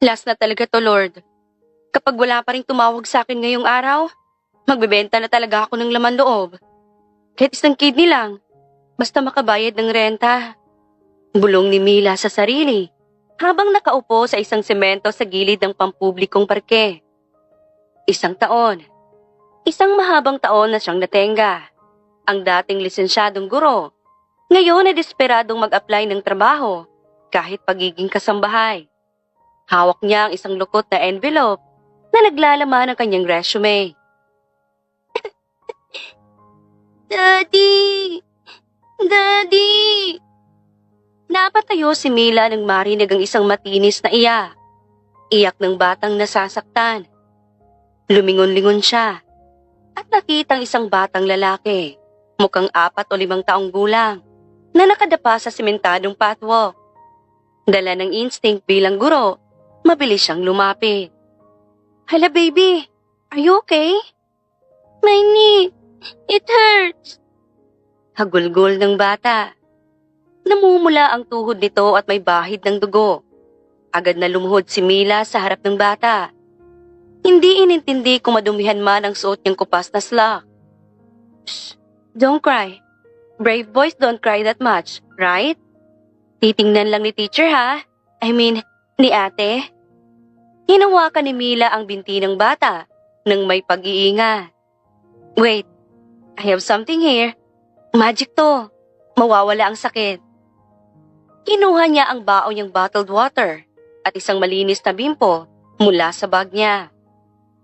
Last na talaga to, Lord. Kapag wala pa rin tumawag sa akin ngayong araw, magbebenta na talaga ako ng laman loob. Kahit isang kidney lang, basta makabayad ng renta. Bulong ni Mila sa sarili, habang nakaupo sa isang semento sa gilid ng pampublikong parke. Isang taon. Isang mahabang taon na siyang natenga. Ang dating lisensyadong guro, ngayon ay desperadong mag-apply ng trabaho, kahit pagiging kasambahay. Hawak niya ang isang lukot na envelope na naglalaman ng kanyang resume. Daddy! Daddy! Napatayo si Mila nang marinig ang isang matinis na iyak. Iyak ng batang nasasaktan. Lumingon-lingon siya at nakitang isang batang lalaki, mukhang 4 o 5 taong gulang, na nakadapa sa sementadong pathwalk. Dala ng instinct bilang guro, mabilis siyang lumapit. Hala baby, are you okay? My knee, it hurts. Hagulgol ng bata. Namumula ang tuhod nito at may bahid ng dugo. Agad na lumuhod si Mila sa harap ng bata. Hindi inintindi kung madumihan man ang suot niyang kupas na slack. Shh, don't cry. Brave boys don't cry that much, right? Titingnan lang ni teacher ha? I mean, ni ate. Hinawakan ni Mila ang binti ng bata nang may pag-iingat. Wait, I have something here. Magic to. Mawawala ang sakit. Kinuha niya ang baon niyang bottled water at isang malinis na bimpo mula sa bag niya.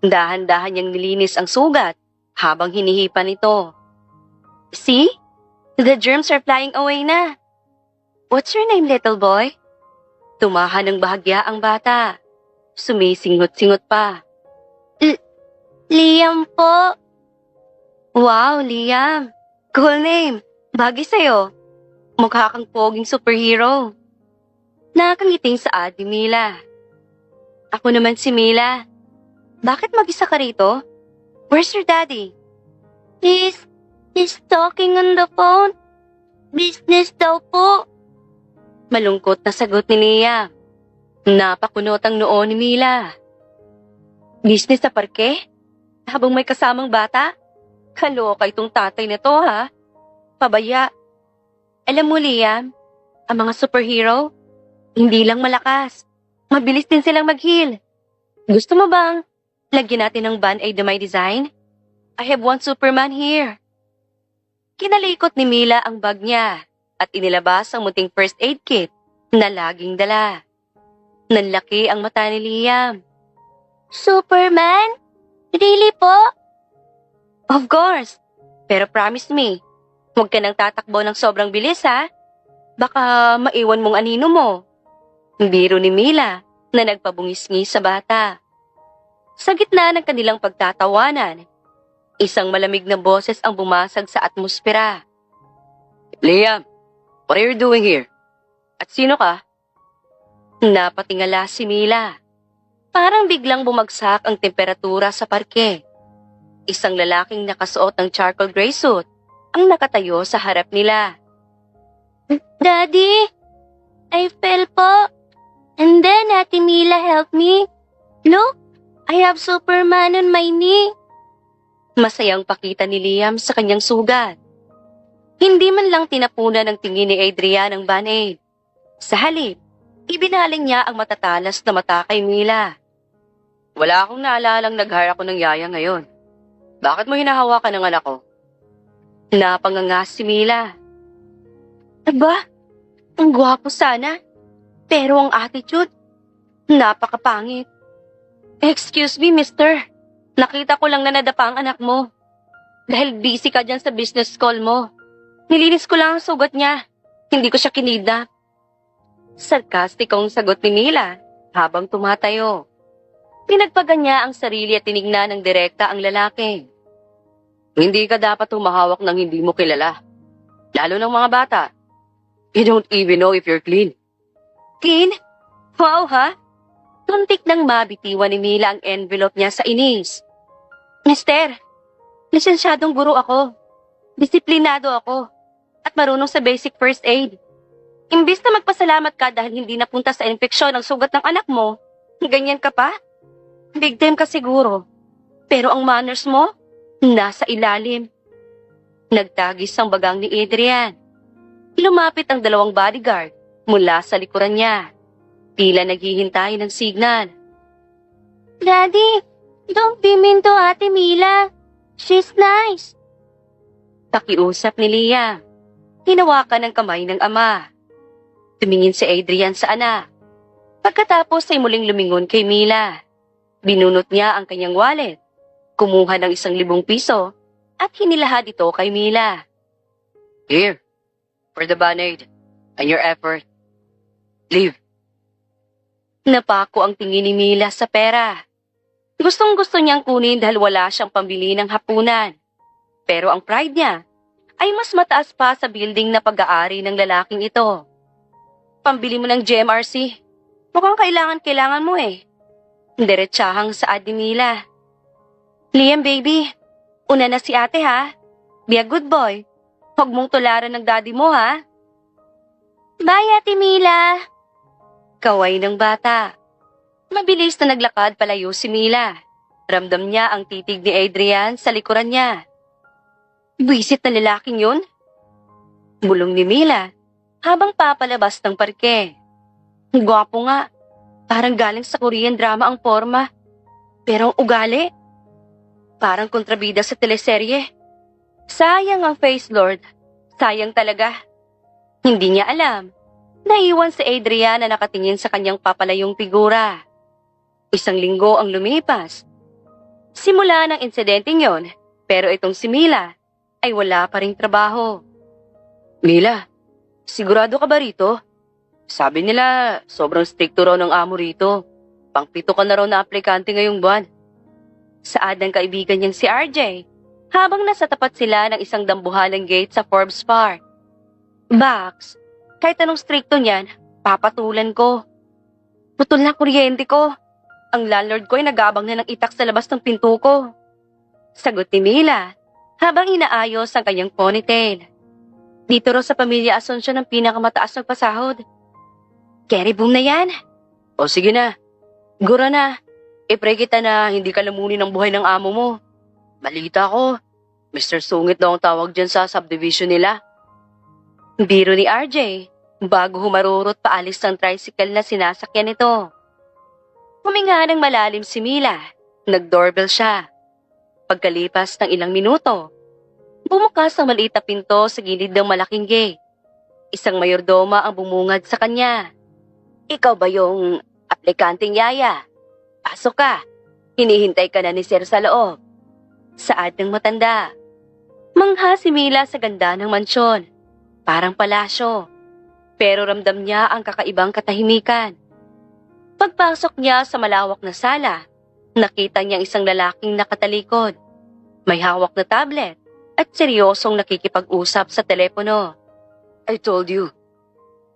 Dahan-dahan niyang nilinis ang sugat habang hinihipan ito. See? The germs are flying away na. What's your name, little boy? Tumahan ng bahagya ang bata. Sumisingot-singot pa. Liam po. Wow, Liam. Cool name. Bagay sa'yo. Mukha kang poging superhero. Nakakangiting sa adi Mila. Ako naman si Mila. Bakit mag-isa ka rito? Where's your daddy? He's talking on the phone. Business daw po. Malungkot na sagot ni Liam. Napakunot ang noo ni Mila. Business sa parke? Habang may kasamang bata? Kaloka itong tatay na to ha? Pabaya. Alam mo Liam, ang mga superhero, hindi lang malakas. Mabilis din silang mag-heal. Gusto mo bang lagyan natin ng band-aid na may design? I have one Superman here. Kinalikot ni Mila ang bag niya at inilabas ang munting first aid kit na laging dala. Nanlaki ang mata ni Liam. Superman? Really po? Of course. Pero promise me, huwag ka nang tatakbo ng sobrang bilis ha. Baka maiwan mong anino mo. Biro ni Mila na nagpabungis-ngis sa bata. Sa gitna ng kanilang pagtatawanan, isang malamig na boses ang bumasag sa atmosfera. Liam, what are you doing here? At sino ka? Napatingala si Mila. Parang biglang bumagsak ang temperatura sa parke. Isang lalaking nakasuot ng charcoal gray suit ang nakatayo sa harap nila. Daddy, I fell po. And then Ate Mila helped me. Look, I have Superman on my knee. Masayang pakita ni Liam sa kanyang sugat. Hindi man lang tinapunan ng tingin ni Adrian ang band-aid. Sa halip, ibinaling niya ang matatalas na mata kay Mila. Wala akong naalalang nag-hire ako ng yaya ngayon. Bakit mo hinahawakan ng anak ko? Napangangas si Mila. Aba, ang gwapo sana. Pero ang attitude, napakapangit. Excuse me, mister. Nakita ko lang na nadapa ang anak mo. Dahil busy ka dyan sa business call mo. Nilinis ko lang ang sugat niya. Hindi ko siya kinidnap. Sarkastikong sagot ni Mila habang tumatayo. Pinagpagan niya ang sarili at tinignan ng direkta ang lalaki. Hindi ka dapat humahawak ng hindi mo kilala. Lalo ng mga bata. You don't even know if you're clean. Clean? Wow ha? Tuntik nang mabitiwan ni Mila ang envelope niya sa inis. Mister, lisensyadong guro ako. Disiplinado ako. At marunong sa basic first aid. Imbis na magpasalamat ka dahil hindi napunta sa infeksyon ang sugat ng anak mo, Ganyan ka pa? Big time ka siguro. Pero ang manners mo, nasa ilalim. Nagtagis ang bagang ni Adrian. Lumapit ang dalawang bodyguard mula sa likuran niya. Tila naghihintay ng signal. Daddy, don't be mean to Ate Mila. She's nice. Pakiusap ni Liam. Hinawakan ng kamay ng ama. Tumingin si Adrian sa anak. Pagkatapos ay muling lumingon kay Mila. Binunot niya ang kanyang wallet. Kumuha ng 1,000 piso at hinilahad ito kay Mila. Here, for the Band-Aid and your effort. Leave. Napako ang tingin ni Mila sa pera. Gustong-gusto niyang kunin dahil wala siyang pambili ng hapunan. Pero ang pride niya ay mas mataas pa sa building na pag-aari ng lalaking ito. Pambili mo ng GMRC. Mukhang kailangan mo eh. Diretsahang saad ni Mila. Liam baby, una na si ate ha. Be a good boy. Huwag mong tularan ng daddy mo ha. Bye Ate Mila. Kaway ng bata. Mabilis na naglakad palayo si Mila. Ramdam niya ang titig ni Adrian sa likuran niya. Buwisit na lalaking yun? Bulong ni Mila habang papalabas ng parke. Gwapo nga. Parang galing sa Korean drama ang forma. Pero ang ugali, parang kontrabida sa teleserye. Sayang ang face lord. Sayang talaga. Hindi niya alam. Naiwan si Adrian na nakatingin sa kanyang papalayong figura. 1 linggo ang lumipas. Simula ng insidenteng yon, pero itong si Mila ay wala pa ring trabaho. Mila, sigurado ka ba rito? Sabi nila, sobrang stricto raw ng amo rito. Pang-7 ka na raw na aplikante ngayong buwan. Saad ng kaibigan niyang si RJ, habang nasa tapat sila ng isang dambuhalang gate sa Forbes Park. Bax, kahit anong stricto niyan, papatulan ko. Putol na kuryente ko. Ang landlord ko ay nagabang na ng itak sa labas ng pinto ko. Sagot ni Mila, habang inaayos ang kanyang ponytail. Dito raw sa pamilya Asuncion ang pinakamataas ng pasahod. Carry boom na yan. O sige na. Gura na. I-pray kita na hindi ka lamunin ng buhay ng amo mo. Balita ko, Mr. Sungit daw ang tawag dyan sa subdivision nila. Biro ni RJ, bago humarurot paalis ng tricycle na sinasakyan nito. Huminga ng malalim si Mila. Nag-doorbell siya. Pagkalipas ng ilang minuto, bumukas ang maliit na pinto sa gilid ng malaking gate. Isang mayordoma ang bumungad sa kanya. Ikaw ba yung aplikanteng yaya? Pasok ka. Hinihintay ka na ni Sir sa loob. Saad ng matanda. Mangha si Mila sa ganda ng mansyon. Parang palasyo. Pero ramdam niya ang kakaibang katahimikan. Pagpasok niya sa malawak na sala, nakita niya isang lalaking nakatalikod. May hawak na tablet at seryosong nakikipag-usap sa telepono. I told you.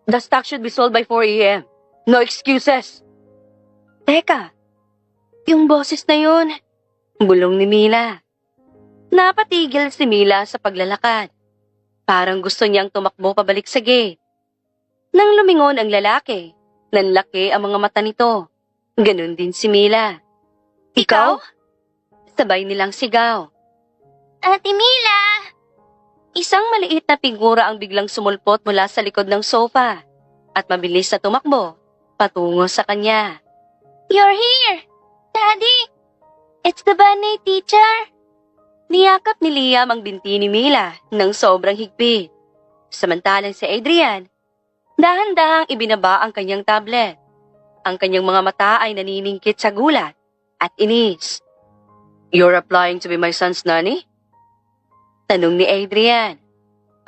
The stock should be sold by 4 a.m. No excuses. Teka, yung boses na yun. Bulong ni Mila. Napatigil si Mila sa paglalakad. Parang gusto niyang tumakbo pabalik sa gate. Nang lumingon ang lalaki, nanlaki ang mga mata nito. Ganun din si Mila. Ikaw? Sabay nilang sigaw. Ate Mila! Isang maliit na figura ang biglang sumulpot mula sa likod ng sofa at mabilis na tumakbo patungo sa kanya. You're here! Daddy! It's the Band-Aid teacher! Niyakap ni Liam ang binti ni Mila ng sobrang higpit. Samantalang si Adrian, dahan-dahang ibinaba ang kanyang tablet. Ang kanyang mga mata ay naniningkit sa gulat at inis. You're applying to be my son's nanny? Tanong ni Adrian.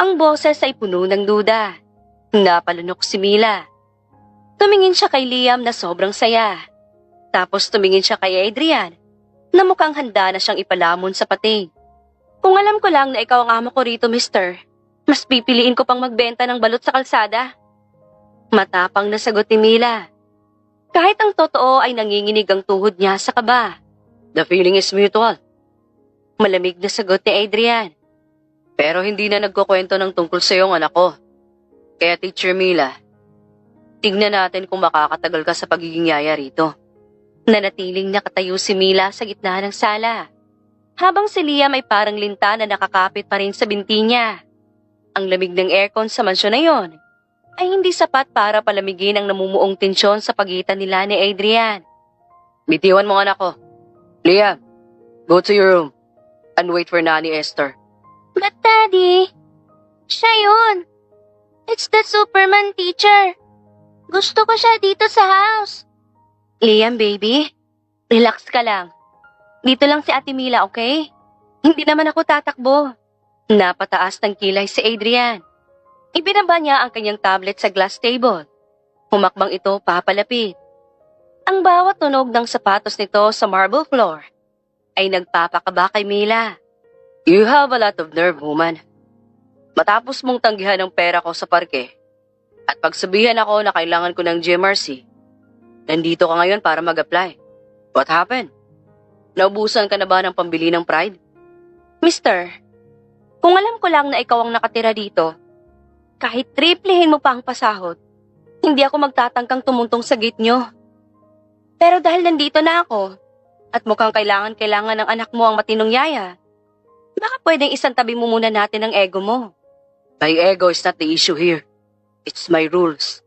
Ang boses ay puno ng duda. Napalunok si Mila. Tumingin siya kay Liam na sobrang saya. Tapos tumingin siya kay Adrian na mukhang handa na siyang ipalamon sa pating. Kung alam ko lang na ikaw ang amo ko rito, mister, mas pipiliin ko pang magbenta ng balot sa kalsada. Matapang na sagot ni Mila. Kahit ang totoo ay nanginginig ang tuhod niya sa kaba. The feeling is mutual. Malamig na sagot ni Adrian. Pero hindi na nagkukwento ng tungkol sa iyong anak ko. Kaya Teacher Mila, tignan natin kung makakatagal ka sa pagiging yaya rito. Nanatiling nakatayo si Mila sa gitna ng sala, habang si Liam ay parang linta na nakakapit pa rin sa binti niya. Ang lamig ng aircon sa mansyon na yon ay hindi sapat para palamigin ang namumuong tensyon sa pagitan nila ni Adrian. Bitiwan mo anak ko. Liam, go to your room and wait for Nani Esther. But Daddy, siya yun. It's the Superman teacher. Gusto ko siya dito sa house. Liam, baby, relax ka lang. Dito lang si Ate Mila, okay? Hindi naman ako tatakbo. Napataas ng kilay si Adrian. Ibinaba niya ang kanyang tablet sa glass table. Humakbang ito papalapit. Ang bawat tunog ng sapatos nito sa marble floor ay nagpapakaba kay Mila. You have a lot of nerve, woman. Matapos mong tanggihan ang pera ko sa parke at pagsabihan ako na kailangan ko ng GMRC, nandito ka ngayon para mag-apply. What happened? Naubusan ka na ba ng pambili ng Pride? Mister, kung alam ko lang na ikaw ang nakatira dito, kahit triplehin mo pa ang pasahod, hindi ako magtatangkang tumuntong sa gate nyo. Pero dahil nandito na ako, at mukhang kailangan ng anak mo ang matinong yaya, baka pwedeng isantabi mo muna natin ang ego mo. My ego is not the issue here. It's my rules.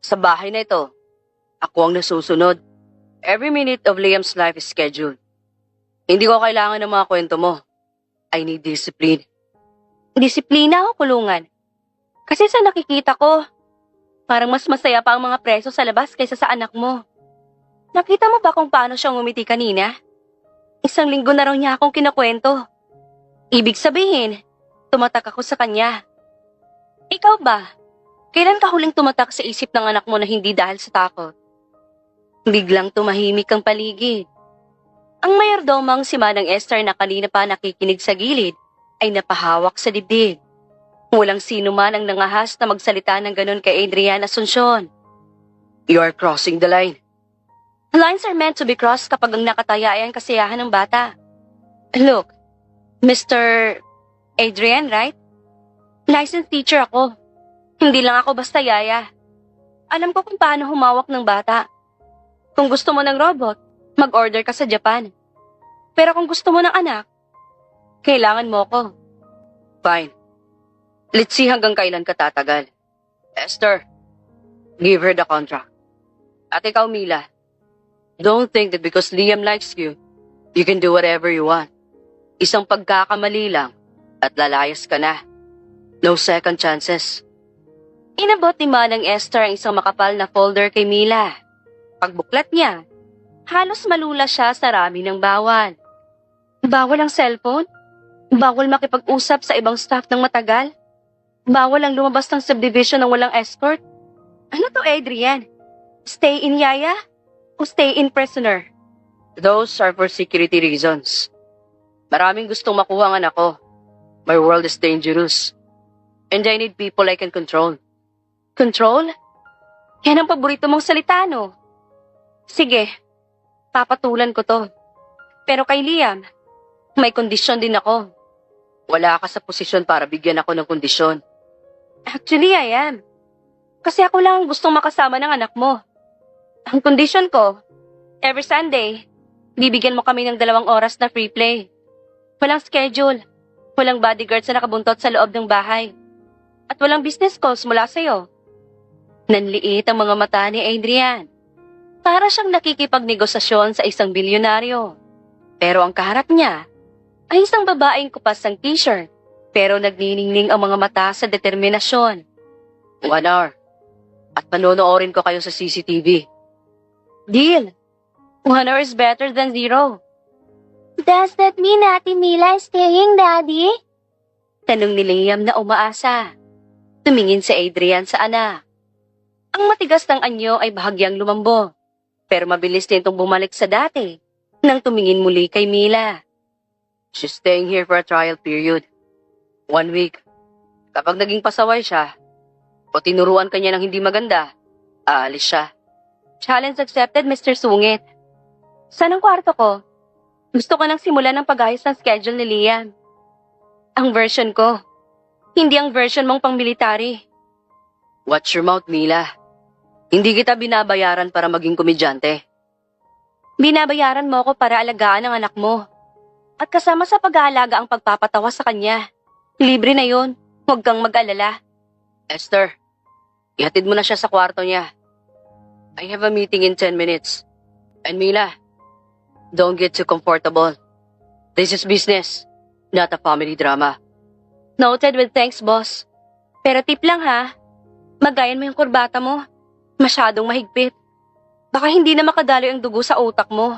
Sa bahay na ito, ako ang nasusunod. Every minute of Liam's life is scheduled. Hindi ko kailangan ng mga kwento mo. I need discipline. Disiplina o kulungan? Kasi sa nakikita ko, parang mas masaya pa ang mga preso sa labas kaysa sa anak mo. Nakita mo ba kung paano siya ngumiti kanina? 1 linggo na raw niya akong kinakwento. Ibig sabihin, tumatak ako sa kanya. Ikaw ba? Kailan ka huling tumatak sa isip ng anak mo na hindi dahil sa takot? Biglang tumahimik ang paligid. Ang mayordomang si Manang Esther na kanina pa nakikinig sa gilid ay napahawak sa dibdib. Walang sino man ang nangahas na magsalita ng ganon kay Adrian Asuncion. You are crossing the line. Lines are meant to be crossed kapag ang nakataya ay ang kasiyahan ng bata. Look, Mr. Adrian, right? Licensed teacher ako. Hindi lang ako basta yaya. Alam ko kung paano humawak ng bata. Kung gusto mo ng robot, mag-order ka sa Japan. Pero kung gusto mo ng anak, kailangan mo ko. Fine. Let's see hanggang kailan ka tatagal. Esther, give her the contract. At ikaw, Mila, don't think that because Liam likes you, you can do whatever you want. Isang pagkakamali lang at lalayas ka na. No second chances. Inabot ni Manang Esther ang isang makapal na folder kay Mila. Pagbuklat niya, halos malula siya sa rami ng bawal. Bawal ang cellphone? Bawal makipag-usap sa ibang staff ng matagal? Bawal ang lumabas ng subdivision ng walang escort? Ano to, Adrian? Stay in yaya o stay in prisoner? Those are for security reasons. Maraming gustong makuha ang anak ko. My world is dangerous. And I need people I can control. Control? Yan ang paborito mong salita, no? Sige, papatulan ko to. Pero kay Liam, may kondisyon din ako. Wala ka sa posisyon para bigyan ako ng kondisyon. Actually, I am. Kasi ako lang ang gustong makasama ng anak mo. Ang kondisyon ko, every Sunday, bibigyan mo kami ng 2 oras na free play. Walang schedule, walang bodyguards na nakabuntot sa loob ng bahay. At walang business calls mula sa'yo. Nanliit ang mga mata ni Adrian. Para siyang nakikipagnegosasyon sa isang bilyonaryo. Pero ang kaharap niya ay isang babaeng kupas ng t-shirt, pero nagniningning ang mga mata sa determinasyon. 1 hour. At panonoorin ko kayo sa CCTV. Deal. 1 hour is better than 0. Does that mean Ate Mila is staying, Daddy? Tanong ni Liam na umaasa. Tumingin si Adrian sa anak. Ang matigas ng anyo ay bahagyang lumambo, pero mabilis din itong bumalik sa dati nang tumingin muli kay Mila. She's staying here for a trial period. 1 week. Kapag naging pasaway siya, o tinuruan kanya ng hindi maganda, aalis siya. Challenge accepted, Mr. Sungit. Saan ang kwarto ko? Gusto ko nang simulan ng pag-ayos ng schedule ni Liam. Ang version ko, hindi ang version mong pang-military. Watch your mouth, Mila. Hindi kita binabayaran para maging komedyante. Binabayaran mo ako para alagaan ang anak mo. At kasama sa pag-aalaga ang pagpapatawa sa kanya. Libre na yun. Huwag kang mag-alala. Esther, ihatid mo na siya sa kwarto niya. I have a meeting in 10 minutes. And Mila, don't get too comfortable. This is business, not a family drama. Noted with thanks, boss. Pero tip lang ha, magayan mo yung kurbata mo. Masyadong mahigpit. Baka hindi na makadaloy ang dugo sa utak mo.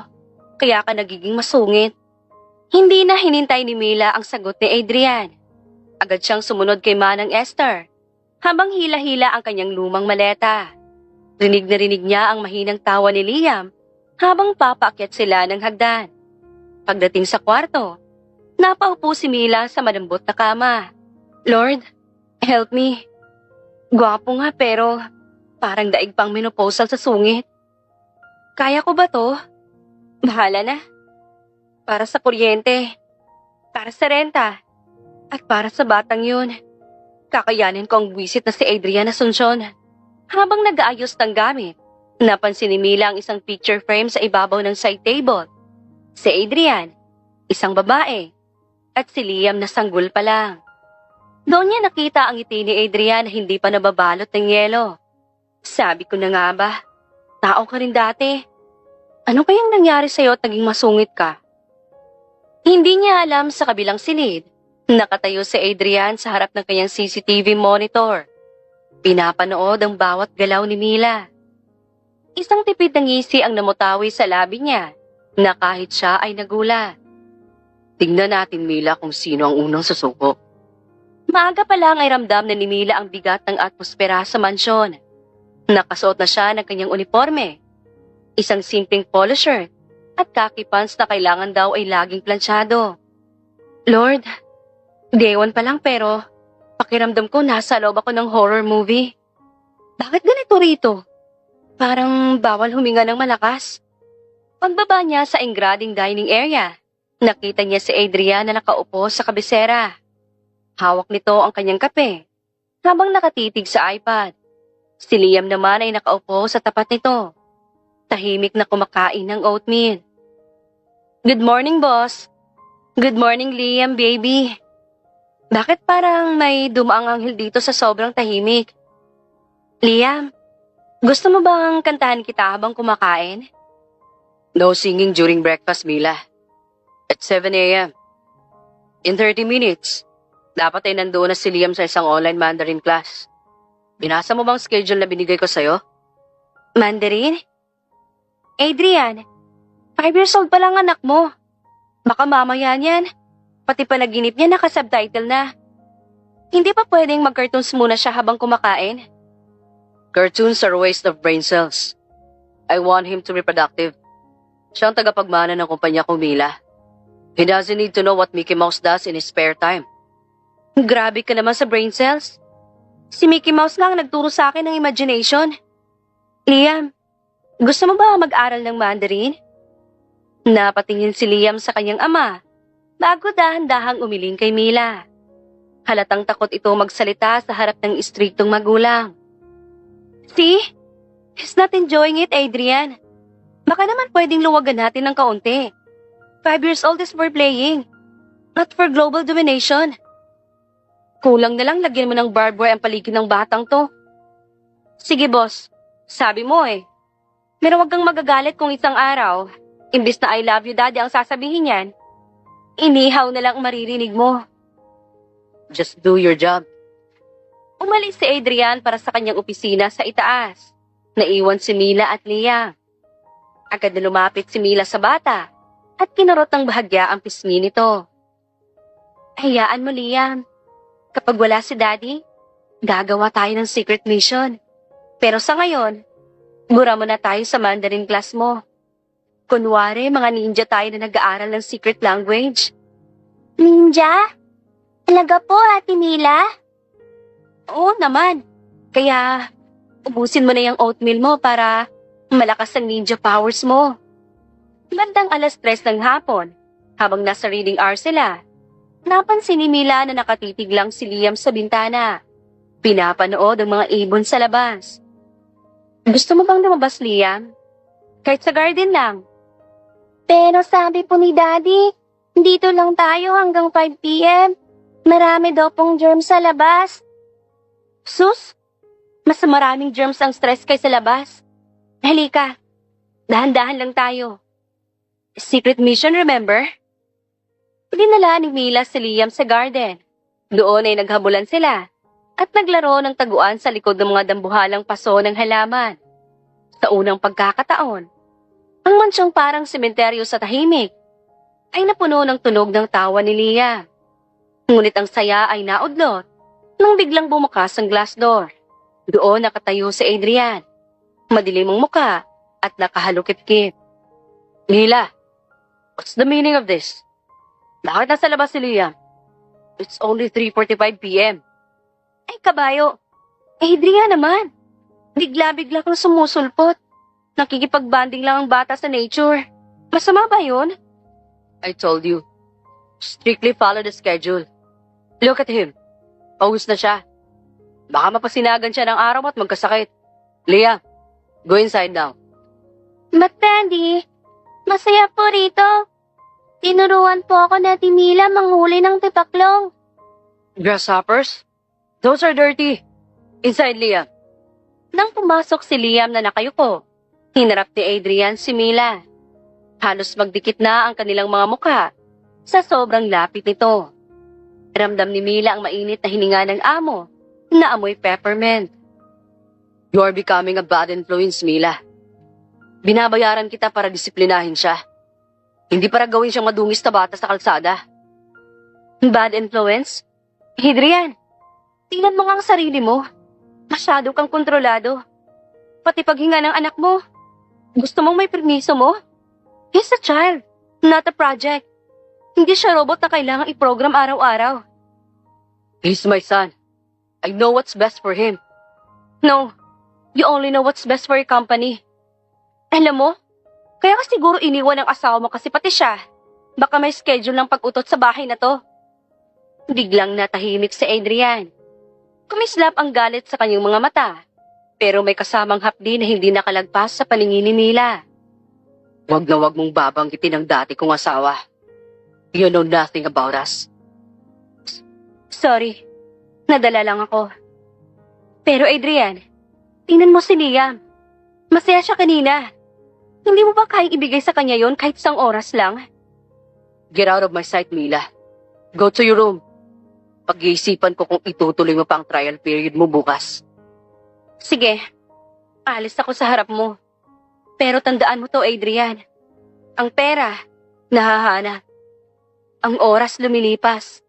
Kaya ka nagiging masungit. Hindi na hinintay ni Mila ang sagot ni Adrian. Agad siyang sumunod kay Manang Esther, habang hila-hila ang kanyang lumang maleta. Rinig na rinig niya ang mahinang tawa ni Liam habang papaakyat sila ng hagdan. Pagdating sa kwarto, napaupo si Mila sa malambot na kama. Lord, help me. Gwapo nga pero parang daig pang menopausal sa sungit. Kaya ko ba to? Bahala na. Para sa kuryente, para sa renta, at para sa batang yun. Kakayanin ko ang buwisit na si Adrian Asuncion. Habang nag-aayos ng gamit, napansin ni Mila ang isang picture frame sa ibabaw ng side table. Si Adrian, isang babae, at si Liam na sanggol pa lang. Doon niya nakita ang ngiti ni Adrian na hindi pa nababalot ng yelo. Sabi ko na nga ba, tao ka rin dati. Ano kayang nangyari sa'yo at naging masungit ka? Hindi niya alam sa kabilang silid, nakatayo si Adrian sa harap ng kanyang CCTV monitor. Pinapanood ang bawat galaw ni Mila. Isang tipid ng ngisi ang namutawi sa labi niya na kahit siya ay nagulat. Tingnan natin, Mila, kung sino ang unang susuko. Maaga pa lang ay ramdam na ni Mila ang bigat ng atmosfera sa mansyon. Nakasuot na siya ng kanyang uniforme. Isang simpleng polo shirt at khaki pants na kailangan daw ay laging plansyado. Lord, day one pa lang pero pakiramdam ko nasa loob ako ng horror movie. Bakit ganito rito? Parang bawal huminga ng malakas. Pagbaba niya sa engrading dining area, nakita niya si Adrian na nakaupo sa kabisera. Hawak nito ang kanyang kape, habang nakatitig sa iPad. Si Liam naman ay nakaupo sa tapat nito. Tahimik na kumakain ng oatmeal. Good morning, boss. Good morning, Liam, baby. Bakit parang may dumaang anghel dito sa sobrang tahimik? Liam, gusto mo bang kantahan kita habang kumakain? No singing during breakfast, Mila. At 7 a.m. In 30 minutes, dapat ay nandoon na si Liam sa isang online Mandarin class. Binasa mo bang schedule na binigay ko sa'yo? Mandarin? Adrian, 5 years old pa lang anak mo. Baka mamaya niyan, pati panaginip niya nakasubtitle na. Hindi pa pwedeng mag-cartoons muna siya habang kumakain? Cartoons are a waste of brain cells. I want him to be productive. Siya ang tagapagmana ng kumpanya ko, Mila. He doesn't need to know what Mickey Mouse does in his spare time. Grabe ka naman sa brain cells. Si Mickey Mouse nga ang nagturo sa akin ng imagination. Liam, gusto mo ba mag-aral ng Mandarin? Napatingin si Liam sa kanyang ama bago dahan-dahang umiling kay Mila. Halatang takot ito magsalita sa harap ng istriktong magulang. See? He's not enjoying it, Adrian. Baka naman pwedeng luwagan natin ng kaunti. 5 years old is for playing, not for global domination. Kulang na lang lagyan mo ng barbed wire ang paligid ng batang to. Sige, boss. Sabi mo eh. Pero wag kang magagalit kung isang araw, imbis na I love you, daddy ang sasabihin niyan, inihaw na lang maririnig mo. Just do your job. Umalis si Adrian para sa kanyang opisina sa itaas. Naiwan si Mila at Liam. Agad na lumapit si Mila sa bata at kinurot ng bahagya ang pisngi nito. Hayaan mo, Liam. Kapag wala si Daddy, gagawa tayo ng secret mission. Pero sa ngayon, mura mo na tayo sa Mandarin class mo. Kunwari, mga ninja tayo na nag-aaral ng secret language. Ninja? Talaga po, Ate Mila? Oo naman. Kaya, ubusin mo na yung oatmeal mo para malakas ang ninja powers mo. Bandang 3:00 ng hapon, habang nasa reading hour sila, napansin ni Mila na nakatitig lang si Liam sa bintana. Pinapanood ang mga ibon sa labas. Gusto mo bang lumabas, Liam? Kahit sa garden lang. Pero sabi po ni Daddy, dito lang tayo hanggang 5 p.m. Marami daw pong germs sa labas. Sus, mas maraming germs ang stress kaysa labas. Halika, dahan-dahan lang tayo. Secret mission, remember? Dinala ni Mila si Liam sa garden. Doon ay naghabulan sila at naglaro ng taguan sa likod ng mga dambuhalang paso ng halaman. Sa unang pagkakataon, ang mansyong parang sementeryo sa tahimik ay napuno ng tunog ng tawa ni Liam. Ngunit ang saya ay naudlot nang biglang bumukas ang glass door. Doon nakatayo si Adrian, madilim ang muka at nakahalukip-kip. Mila, what's the meaning of this? Bakit nasa labas si Liam? It's only 3:45 p.m. Ay, kabayo. Adrian naman. Bigla-bigla kang sumusulpot. Nakikipag-banding lang ang bata sa nature. Masama ba yun? I told you. Strictly follow the schedule. Look at him. Pawis na siya. Baka mapasinagan siya ng araw at magkasakit. Liam, go inside now. But Daddy, masaya po rito. Tinuruan po ako na Mila manghuli ng tipaklong. Grasshoppers? Those are dirty. Inside, Liam. Nang pumasok si Liam na nakayuko, hinarap ni Adrian si Mila. Halos magdikit na ang kanilang mga mukha sa sobrang lapit nito. Ramdam ni Mila ang mainit na hininga ng amo na amoy peppermint. You are becoming a bad influence, Mila. Binabayaran kita para disiplinahin siya. Hindi para gawin siyang madungis na bata sa kalsada. Bad influence? Adrian, tingnan mo nga ang sarili mo. Masyado kang kontrolado. Pati paghinga ng anak mo. Gusto mong may permiso mo? He's a child, not a project. Hindi siya robot na kailangang i-program araw-araw. He's my son. I know what's best for him. No, you only know what's best for your company. Alam mo, kaya ka siguro iniwan ng asawa mo kasi pati siya. Baka may schedule ng pag-utot sa bahay na to. Biglang natahimik si Adrian. Kumislap ang galit sa kanyang mga mata, pero may kasamang hapdi na hindi nakalagpas sa paningin ni Mila. Wag na wag mong babanggitin ang dati kong asawa. You know nothing about us. Sorry, nadala lang ako. Pero Adrian, tingnan mo si Liam. Masaya siya kanina. Hindi mo ba kayang ibigay sa kanya yon kahit isang oras lang? Get out of my sight, Mila. Go to your room. Pag-iisipan ko kung itutuloy mo pa ang trial period mo bukas. Sige, alis ako sa harap mo. Pero tandaan mo to, Adrian. Ang pera, nahahanap. Ang oras lumilipas.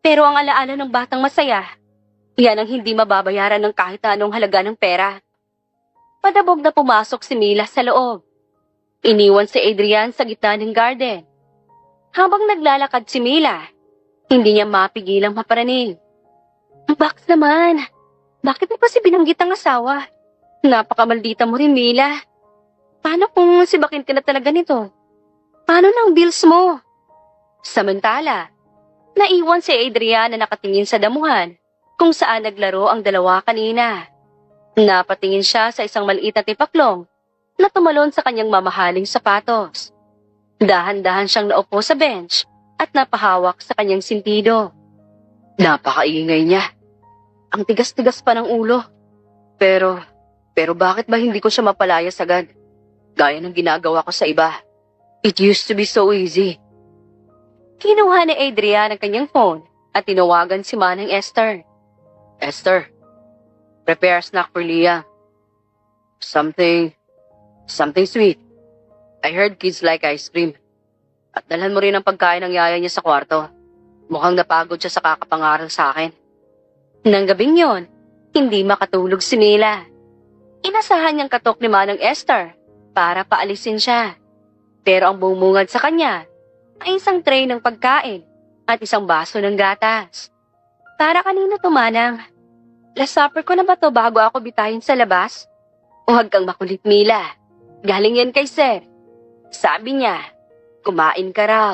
Pero ang alaala ng batang masaya, yan ang hindi mababayaran ng kahit anong halaga ng pera. Padabog na pumasok si Mila sa loob. Iniwan si Adrian sa gitna ng garden. Habang naglalakad si Mila, hindi niya mapigilang maparaning. Bakit naman? Bakit mo pa si binanggit ang asawa? Napakamaldita mo rin, Mila. Paano kung sibakin ka na talaga nito? Paano na ang bills mo? Samantala, naiwan si Adrian na nakatingin sa damuhan kung saan naglaro ang dalawa kanina. Napatingin siya sa isang maliit na tipaklong na tumalon sa kanyang mamahaling sapatos. Dahan-dahan siyang naupo sa bench at napahawak sa kanyang sintido. Napakaingay niya. Ang tigas-tigas pa ng ulo. Pero bakit ba hindi ko siya mapalayas agad? Gaya ng ginagawa ko sa iba. It used to be so easy. Kinuha ni Adrian ang kanyang phone at tinawagan si Manang Esther. Esther, prepare a snack for Leah. Something sweet. I heard kids like ice cream. At dalhan mo rin ang pagkain ng yaya niya sa kwarto. Mukhang napagod siya sa kakapangaral sa akin. Nang gabing yon, hindi makatulog si Mila. Inasahan niyang katok ni Manang Esther para paalisin siya. Pero ang bumungad sa kanya ay isang tray ng pagkain at isang baso ng gatas. Para kanino to, Manang? Last supper ko na ba to bago ako bitayin sa labas? Huwag kang makulit, Mila. Galing yan kay Sir. Sabi niya, kumain ka raw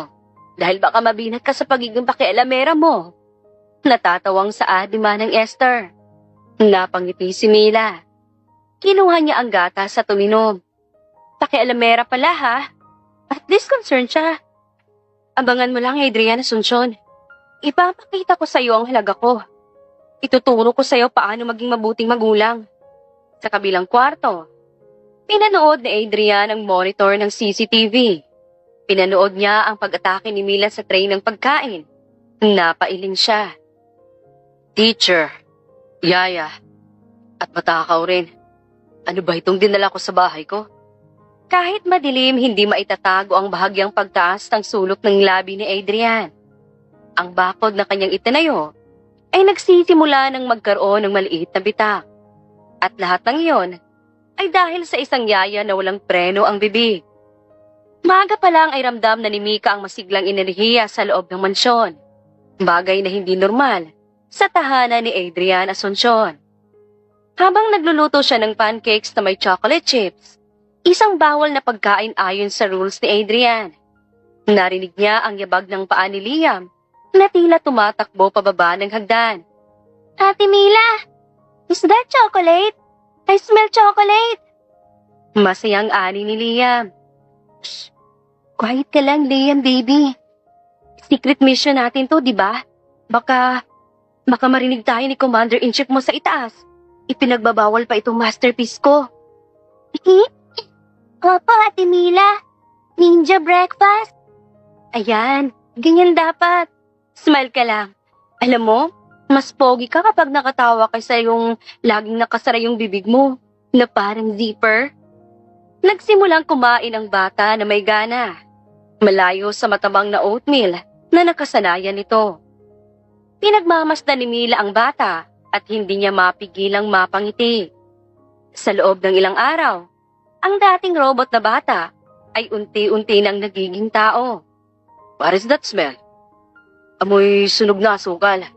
dahil baka mabinat ka sa pagiging pakialamera mo. Natatawang saad ni Manang Esther. Napangiti si Mila. Kinuha niya ang gatas sa tuminom. Pakialamera pala ha? At least concerned siya. Abangan mo lang, Adrian Asuncion. Ipapakita ko sa'yo ang halaga ko. Ituturo ko sa'yo paano maging mabuting magulang. Sa kabilang kwarto, pinanood ni Adrian ang monitor ng CCTV. Pinanood niya ang pag-atake ni Mila sa tray ng pagkain. Napailing siya. Teacher, Yaya, at matakaw rin. Ano ba itong dinala ko sa bahay ko? Kahit madilim, hindi maitatago ang bahagyang pagtaas ng sulok ng labi ni Adrian. Ang bakod na kanyang itinayo ay nagsisimula ng magkaroon ng maliit na bitak. At lahat ng iyon ay dahil sa isang yaya na walang preno ang bibig. Maaga pa lang ay ramdam na ni Mika ang masiglang enerhiya sa loob ng mansyon. Bagay na hindi normal sa tahanan ni Adrian Asuncion. Habang nagluluto siya ng pancakes na may chocolate chips, isang bawal na pagkain ayon sa rules ni Adrian. Narinig niya ang yabag ng paa ni Liam na tila tumatakbo pababa ng hagdan. Ate Mila, is that chocolate? I smell chocolate. Masayang ani ni Liam. Shh! Quiet ka lang, Liam, baby. Secret mission natin to, di ba? Baka marinig tayo ni Commander-in-Chief mo sa itaas. Ipinagbabawal pa itong masterpiece ko. Opo, Ate Mila. Ninja breakfast. Ayan, ganyan dapat. Smile ka lang. Alam mo, mas pogi ka kapag nakatawa kaysa yung laging nakasara yung bibig mo, na parang zipper. Nagsimulang kumain ang bata na may gana. Malayo sa matabang na oatmeal na nakasanayan nito. Pinagmamasdan ni Mila ang bata at hindi niya mapigilang mapangiti. Sa loob ng ilang araw, ang dating robot na bata ay unti-unti nang nagiging tao. What is that smell? Amoy sunog na asukal.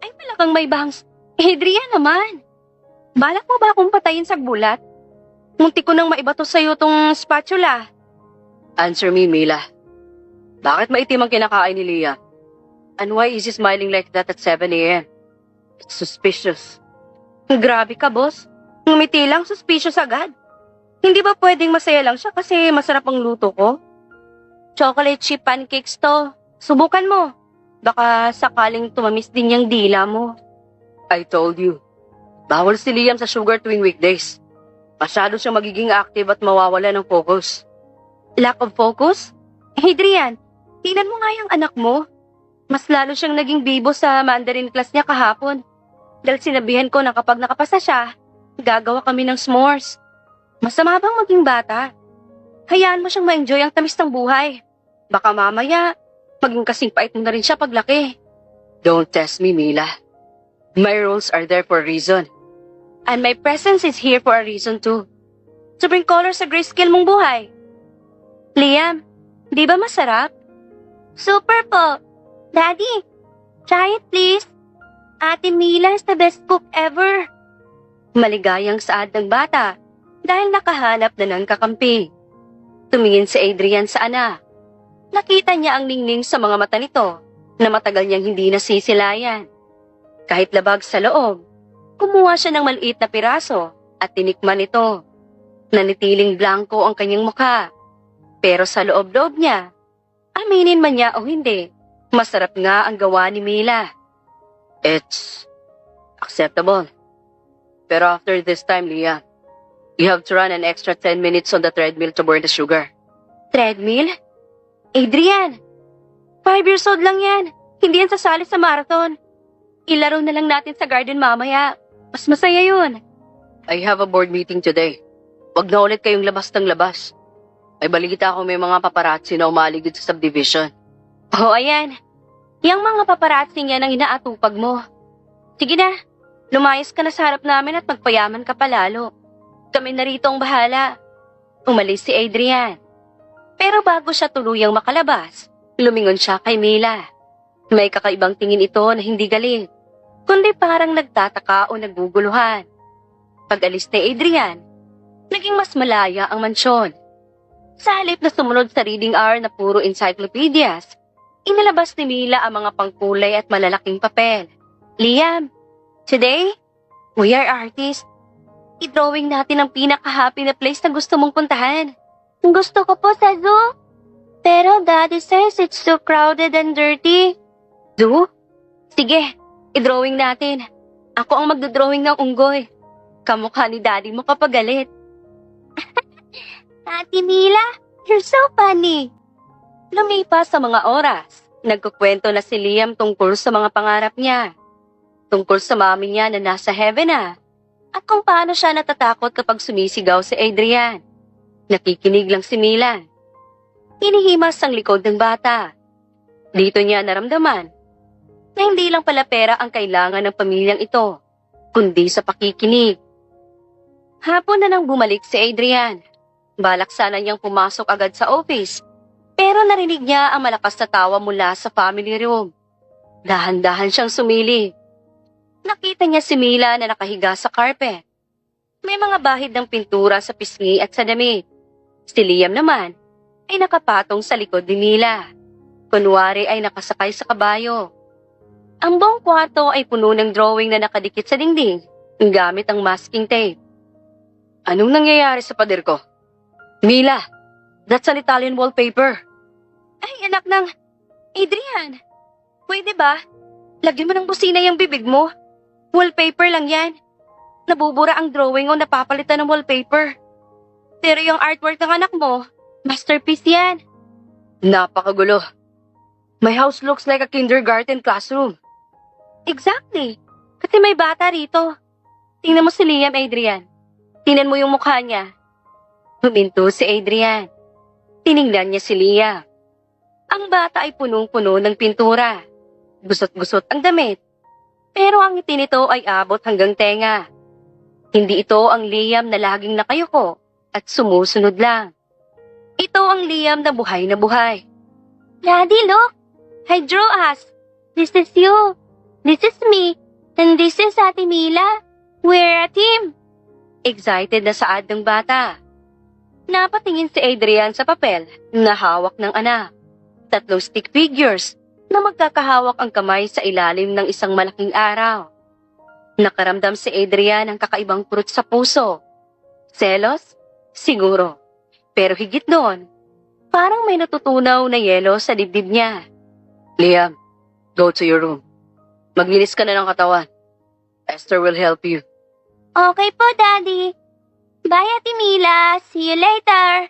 Ay, malakang may bangs. Adrian naman. Balak mo ba akong patayin sa gulat? Munti ko nang maibato sa'yo tong spatula. Answer me, Mila. Bakit maitim ang kinakain ni Leah? And why is he smiling like that at 7 a.m.? It's suspicious. Grabe ka, boss. Ngumiti lang, suspicious agad. Hindi ba pwedeng masaya lang siya kasi masarap ang luto ko? Chocolate chip pancakes to. Subukan mo. Baka sakaling tumamis din yung dila mo. I told you. Bawal si Liam sa sugar tuwing weekdays. Masyado siyang magiging active at mawawala ng focus. Lack of focus? Adrian, tingnan mo nga yung anak mo. Mas lalo siyang naging bibo sa Mandarin class niya kahapon. Dahil sinabihan ko na kapag nakapasa siya, gagawa kami ng s'mores. Masama bang maging bata? Hayaan mo siyang ma-enjoy ang tamis ng buhay. Baka mamaya, maging kasing pait mo na rin siya paglaki. Don't test me, Mila. My rules are there for a reason. And my presence is here for a reason too. To bring color sa grayscale mong buhay. Liam, di ba masarap? Super po. Daddy, try it please. Ate Mila is the best cook ever. Maligayang saad ng bata dahil nakahanap na ng kakampi. Tumingin si Adrian sa anak. Nakita niya ang ningning sa mga mata nito na matagal niyang hindi nasisilayan. Kahit labag sa loob, kumuha siya ng maliit na piraso at tinikman ito. Nanitiling blanco ang kanyang mukha. Pero sa loob-loob niya, aminin man niya o hindi, masarap nga ang gawa ni Mila. It's acceptable. Pero after this time, Leah, you have to run an extra 10 minutes on the treadmill to burn the sugar. Treadmill? Adrian, 5 years old lang yan. Hindi yan sasali sa marathon. Ilaro na lang natin sa garden mamaya. Mas masaya yun. I have a board meeting today. Wag na ulit kayong labas ng labas. May balita ako may mga paparazzi na umaligid sa subdivision. Oh, ayan. Yang mga paparazzi niya ang inaatupag mo. Sige na, lumayas ka na sa harap namin at magpayaman ka palalo. Kami na rito ang bahala. Umalis si Adrian. Pero bago siya tuluyang makalabas, lumingon siya kay Mila. May kakaibang tingin ito na hindi galit, kundi parang nagtataka o naguguluhan. Pag-alis ni Adrian, naging mas malaya ang mansyon. Sa halip na sumunod sa reading hour na puro encyclopedias, inilabas ni Mila ang mga pangkulay at malalaking papel. Liam, today, we are artists. I-drawing natin ang pinaka-happy na place na gusto mong puntahan. Gusto ko po sa zoo. Pero Daddy says it's too crowded and dirty. Do? Sige, i-drawing natin. Ako ang magdodrawing ng unggoy. Kamukha ni daddy mo kapag galit. Ate Mila, you're so funny. Lumipas sa mga oras, nagkukwento na si Liam tungkol sa mga pangarap niya. Tungkol sa mami niya na nasa heaven na. At kung paano siya natatakot kapag sumisigaw si Adrian. Nakikinig lang si Mila. Hinihimas ang likod ng bata. Dito niya naramdaman na hindi lang pala pera ang kailangan ng pamilyang ito, kundi sa pakikinig. Hapon na nang bumalik si Adrian. Balak sana niyang pumasok agad sa office, pero narinig niya ang malakas na tawa mula sa family room. Dahan-dahan siyang sumili. Nakita niya si Mila na nakahiga sa carpet. May mga bahid ng pintura sa pisngi at sa damit. Si Liam naman ay nakapatong sa likod ni Mila. Kunwari ay nakasakay sa kabayo. Ang buong kwarto ay puno ng drawing na nakadikit sa dingding gamit ang masking tape. Anong nangyayari sa pader ko? Mila, that's an Italian wallpaper. Ay, anak ng... Adrian, pwede ba? Lagyan mo ng busina yung bibig mo. Wallpaper lang yan. Nabubura ang drawing o napapalitan ng wallpaper. Pero yung artwork ng anak mo, masterpiece yan. Napakagulo. My house looks like a kindergarten classroom. Exactly. Kasi may bata rito. Tingnan mo si Liam, Adrian. Tingnan mo yung mukha niya. Huminto si Adrian. Tiningnan niya si Liam. Ang bata ay punong-puno ng pintura. Gusot-gusot ang damit. Pero ang ngiti nito ay abot hanggang tenga. Hindi ito ang Liam na laging nakayuko at sumusunod lang. Ito ang Liam na buhay na buhay. Daddy, look. I drew us. This is you. This is me. And this is Ate Mila. We're a team. Excited na saad ng bata. Napatingin si Adrian sa papel na hawak ng anak. 3 stick figures na magkakahawak ang kamay sa ilalim ng isang malaking araw. Nakaramdam si Adrian ng kakaibang kurot sa puso. Selos? Siguro. Pero higit doon, parang may natutunaw na yelo sa dibdib niya. Liam, go to your room. Maglinis ka na ng katawan. Esther will help you. Okay po, Daddy. Bye, Ate Mila. See you later.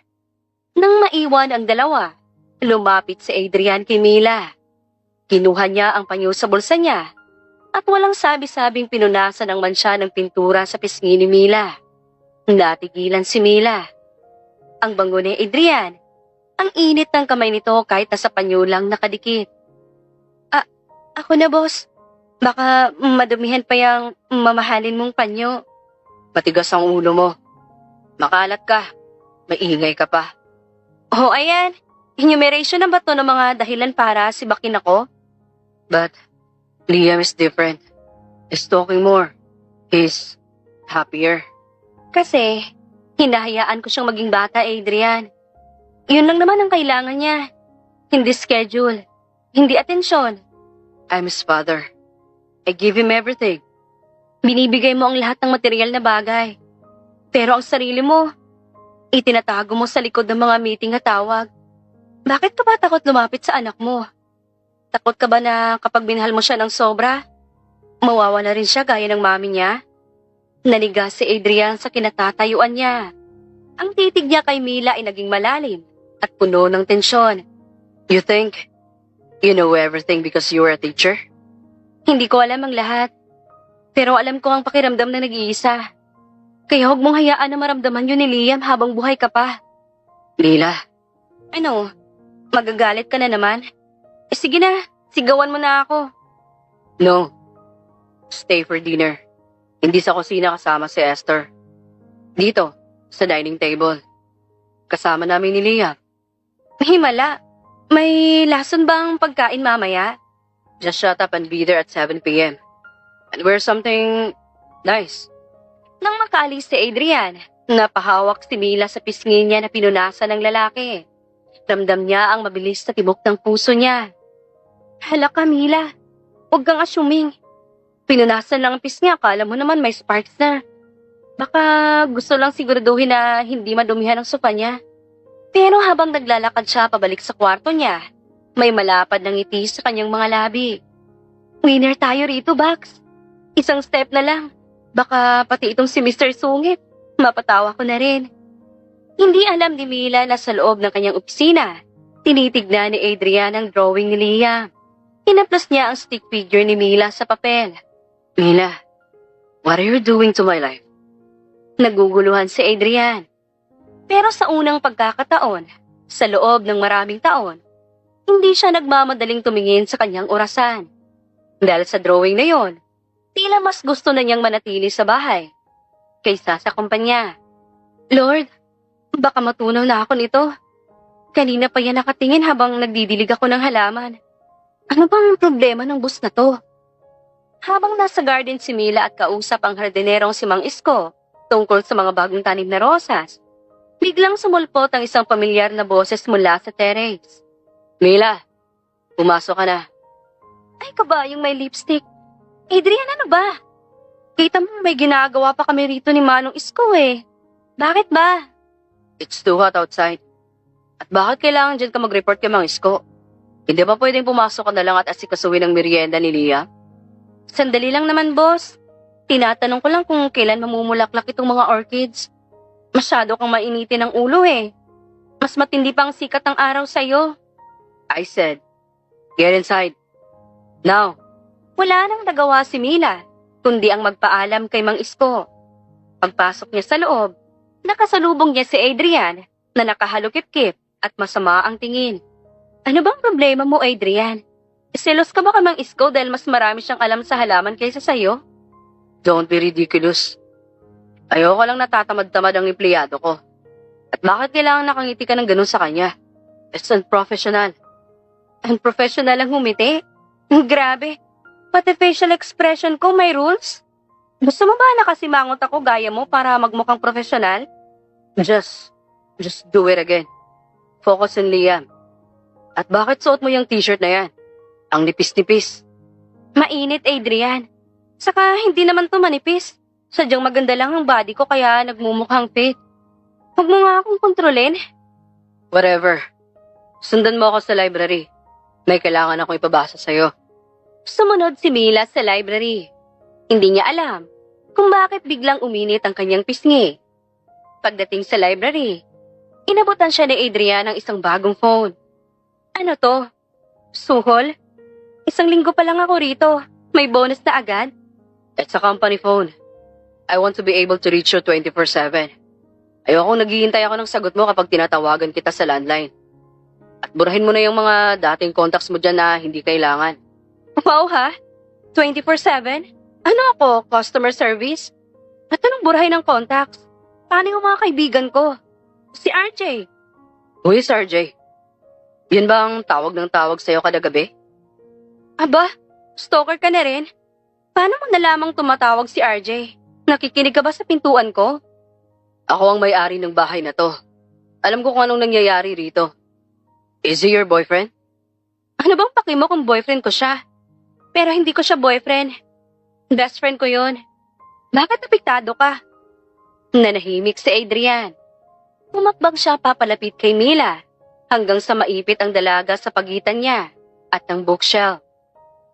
Nang maiwan ang dalawa, lumapit si Adrian kay Mila. Kinuha niya ang panyo sa bulsa niya at walang sabi-sabing pinunasan ng mansya ng pintura sa pisngi ni Mila. Natigilan si Mila. Ang bango ni Adrian. Ang init ng kamay nito kahit nasa panyo lang nakadikit. Ako na, boss. Baka madumihan pa yung mamahalin mong panyo. Matigas ang ulo mo. Makalat ka. Maingay ka pa. Oh, ayan. Enumeration na ba to ng mga dahilan para sibakin ako? But Liam is different. He's talking more. He's happier. Kasi hinahayaan ko siyang maging bata, Adrian. Yun lang naman ang kailangan niya. Hindi schedule. Hindi atensyon. I'm his father. I give him everything. Binibigay mo ang lahat ng material na bagay. Pero ang sarili mo, itinatago mo sa likod ng mga meeting at tawag. Bakit ka ba takot lumapit sa anak mo? Takot ka ba na kapag binahal mo siya ng sobra, mawawala rin siya gaya ng mami niya? Naniga si Adrian sa kinatatayuan niya. Ang titig niya kay Mila ay naging malalim at puno ng tensyon. You think you know everything because you were a teacher? Hindi ko alam ang lahat. Pero alam ko ang pakiramdam na nag-iisa. Kaya huwag mong hayaan na maramdaman yun ni Liam habang buhay ka pa. Lila. Ano? Magagalit ka na naman? Sige na, sigawan mo na ako. No. Stay for dinner. Hindi sa kusina kasama si Esther. Dito, sa dining table. Kasama namin ni Liam. Himala. May lason bang pagkain mamaya? Just shut up and be there at 7 p.m. And wear something nice. Nang makaalis si Adrian, napahawak si Mila sa pisngi niya na pinunasan ng lalaki. Ramdam niya ang mabilis na tibok ng puso niya. Hala ka, Mila. Huwag kang assuming. Pinunasan lang ang pisngi, akala mo naman may sparks na. Baka gusto lang siguraduhin na hindi madumihan ang sopa niya. Pero habang naglalakad siya pabalik sa kwarto niya, may malapad na ngiti sa kanyang mga labi. Winner tayo rito, Bax. Isang step na lang. Baka pati itong si Mr. Sungit, mapatawa ko na rin. Hindi alam ni Mila na sa loob ng kanyang opisina, tinitignan ni Adrian ang drawing ni Liam. Inaplas niya ang stick figure ni Mila sa papel. Mila, what are you doing to my life? Naguguluhan si Adrian. Pero sa unang pagkakataon, sa loob ng maraming taon, hindi siya nagmamadaling tumingin sa kanyang orasan. Dahil sa drawing na yon, tila mas gusto na niyang manatili sa bahay kaysa sa kumpanya. Lord, baka matunaw na ako nito. Kanina pa yan nakatingin habang nagdidilig ako ng halaman. Ano bang problema ng bus na to? Habang nasa garden si Mila at kausap ang hardinerong si Mang Isko tungkol sa mga bagong tanim na rosas, biglang sumulpot ang isang pamilyar na boses mula sa terrace. Mila, pumasok ka na. Ay kaba yung may lipstick. Adrian, ano ba? Kita mo may ginagawa pa kami rito ni Manong Isko eh. Bakit ba? It's too hot outside. At bakit kailangan dyan ka mag-report kay Mang Isko? Hindi ba pwedeng pumasok ka na lang at asikasuhin ang merienda ni Lia? Sandali lang naman, boss. Tinatanong ko lang kung kailan mamumulaklak itong mga orchids. Masyado kang mainitin ng ulo eh. Mas matindi pang sikat ng araw sa'yo. I said, get inside. Now. Wala nang nagawa si Mila, kundi ang magpaalam kay Mang Isko. Pagpasok niya sa loob, nakasalubong niya si Adrian na nakahalukip-kip at masama ang tingin. Ano bang problema mo, Adrian? Selos ka ba kay Mang Isko dahil mas marami siyang alam sa halaman kaysa sa'yo? Don't be ridiculous. Ayoko lang natatamad-tamad ang empleyado ko. At bakit kailangan nakangiti ka ng ganun sa kanya? It's unprofessional. Unprofessional ang humiti? Grabe. Pati facial expression ko may rules? Gusto mo ba nakasimangot ako gaya mo para magmukhang professional? Just do it again. Focus on Liam. At bakit suot mo yung t-shirt na yan? Ang nipis-nipis. Mainit, Adrian. Saka hindi naman to manipis. Sadyang maganda lang ang body ko kaya nagmumukhang fit. Huwag mo nga akong kontrolin. Whatever. Sundan mo ako sa library. May kailangan akong ipabasa sa'yo. Sumunod si Mila sa library. Hindi niya alam kung bakit biglang uminit ang kanyang pisngi. Pagdating sa library, inabutan siya ni Adrian ng isang bagong phone. Ano to? Suhol? Isang linggo pa lang ako rito. May bonus na agad? It's a company phone. I want to be able to reach you 24/7. Ayokong naghihintay ako ng sagot mo kapag tinatawagan kita sa landline. At burahin mo na yung mga dating contacts mo dyan na hindi kailangan. Wow ha? 24/7? Ano ako, customer service? At anong burahin ng contacts? Paano yung mga kaibigan ko? Si RJ. Who is RJ? Yun ba ang tawag ng tawag sa'yo kada gabi? Aba, stalker ka na rin? Paano mo nalamang tumatawag si RJ? Nakikinig ka ba sa pintuan ko? Ako ang may-ari ng bahay na to. Alam ko kung anong nangyayari rito. Is he your boyfriend? Ano bang paki mo kung boyfriend ko siya? Pero hindi ko siya boyfriend. Best friend ko yun. Bakit apektado ka? Nanahimik si Adrian. Pumakbang siya papalapit kay Mila hanggang sa maipit ang dalaga sa pagitan niya at ng bookshelf.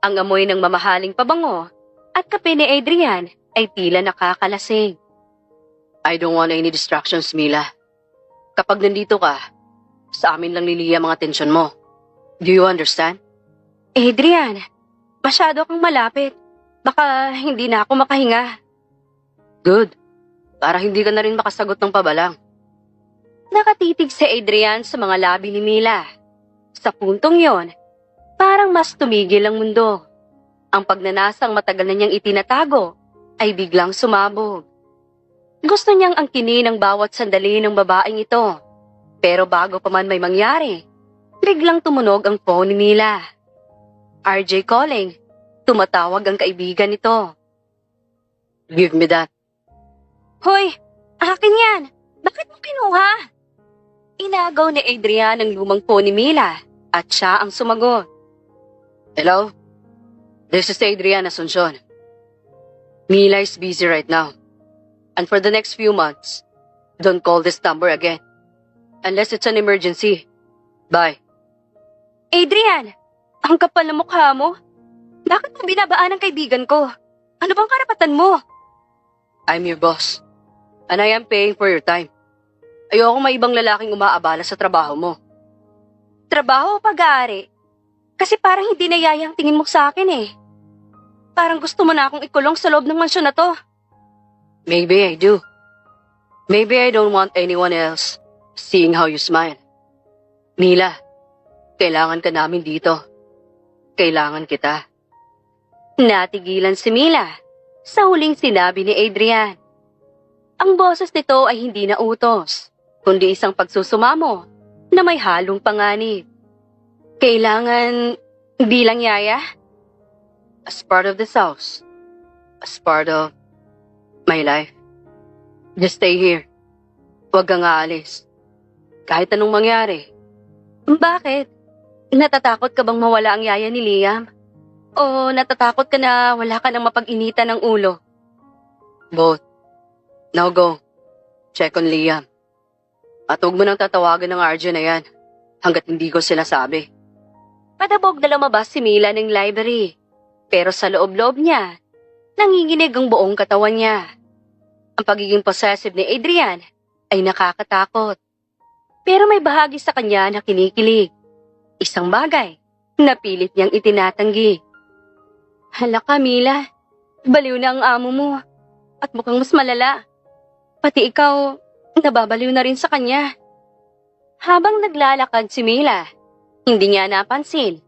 Ang amoy ng mamahaling pabango at kape ni Adrian ay tila nakakalasing. I don't want any distractions, Mila. Kapag nandito ka, sa amin lang niliya mga atensyon mo. Do you understand? Adrian, masyado kang malapit. Baka hindi na ako makahinga. Good. Para hindi ka na rin makasagot ng pabalang. Nakatitig si Adrian sa mga labi ni Mila. Sa puntong yon, parang mas tumigil ang mundo. Ang pagnanasang matagal na niyang itinatago ay biglang sumabog. Gusto niyang angkinin ang bawat sandali ng babaeng ito. Pero bago pa man may mangyari, biglang tumunog ang phone ni Mila. RJ calling. Tumatawag ang kaibigan nito. Give me that. Hoy, akin yan. Bakit mo kinuha? Inagaw ni Adrian ang lumang phone ni Mila at siya ang sumagot. Hello? This is Adrian Asuncion. Mila is busy right now. And for the next few months, don't call this number again. Unless it's an emergency. Bye. Adrian! Ang kapal na mukha mo. Bakit mo binabaan ang kaibigan ko? Ano bang karapatan mo? I'm your boss. And I am paying for your time. Ayoko may ibang lalaking umaabala sa trabaho mo. Trabaho o pag-aari? Kasi parang hindi nayaya ang tingin mo sa akin eh. Parang gusto mo na akong ikulong sa loob ng mansyon na to. Maybe I do. Maybe I don't want anyone else seeing how you smile. Mila, kailangan ka namin dito. Kailangan kita. Natigilan si Mila sa huling sinabi ni Adrian. Ang boses nito ay hindi na utos, kundi isang pagsusumamo na may halong panganib. Kailangan bilang yaya? As part of this house. As part of my life. Just stay here. Huwag kang aalis. Kahit anong mangyari. Bakit? Natatakot ka bang mawala ang yaya ni Liam? O natatakot ka na wala ka nang mapag-initan ng ulo? Both. Now go. Check on Liam. At huwag mo nang tatawagan ng RJ na yan hanggat hindi ko sila sabi. Padabog na lumabas si Mila ng library. Pero sa loob-loob niya, nanginginig ang buong katawan niya. Ang pagiging possessive ni Adrian ay nakakatakot. Pero may bahagi sa kanya na kinikilig. Isang bagay na pilit niyang itinatanggi. Hala ka, Mila. Baliw na ang amo mo. At mukhang mas malala. Pati ikaw, nababaliw na rin sa kanya. Habang naglalakad si Mila, hindi niya napansin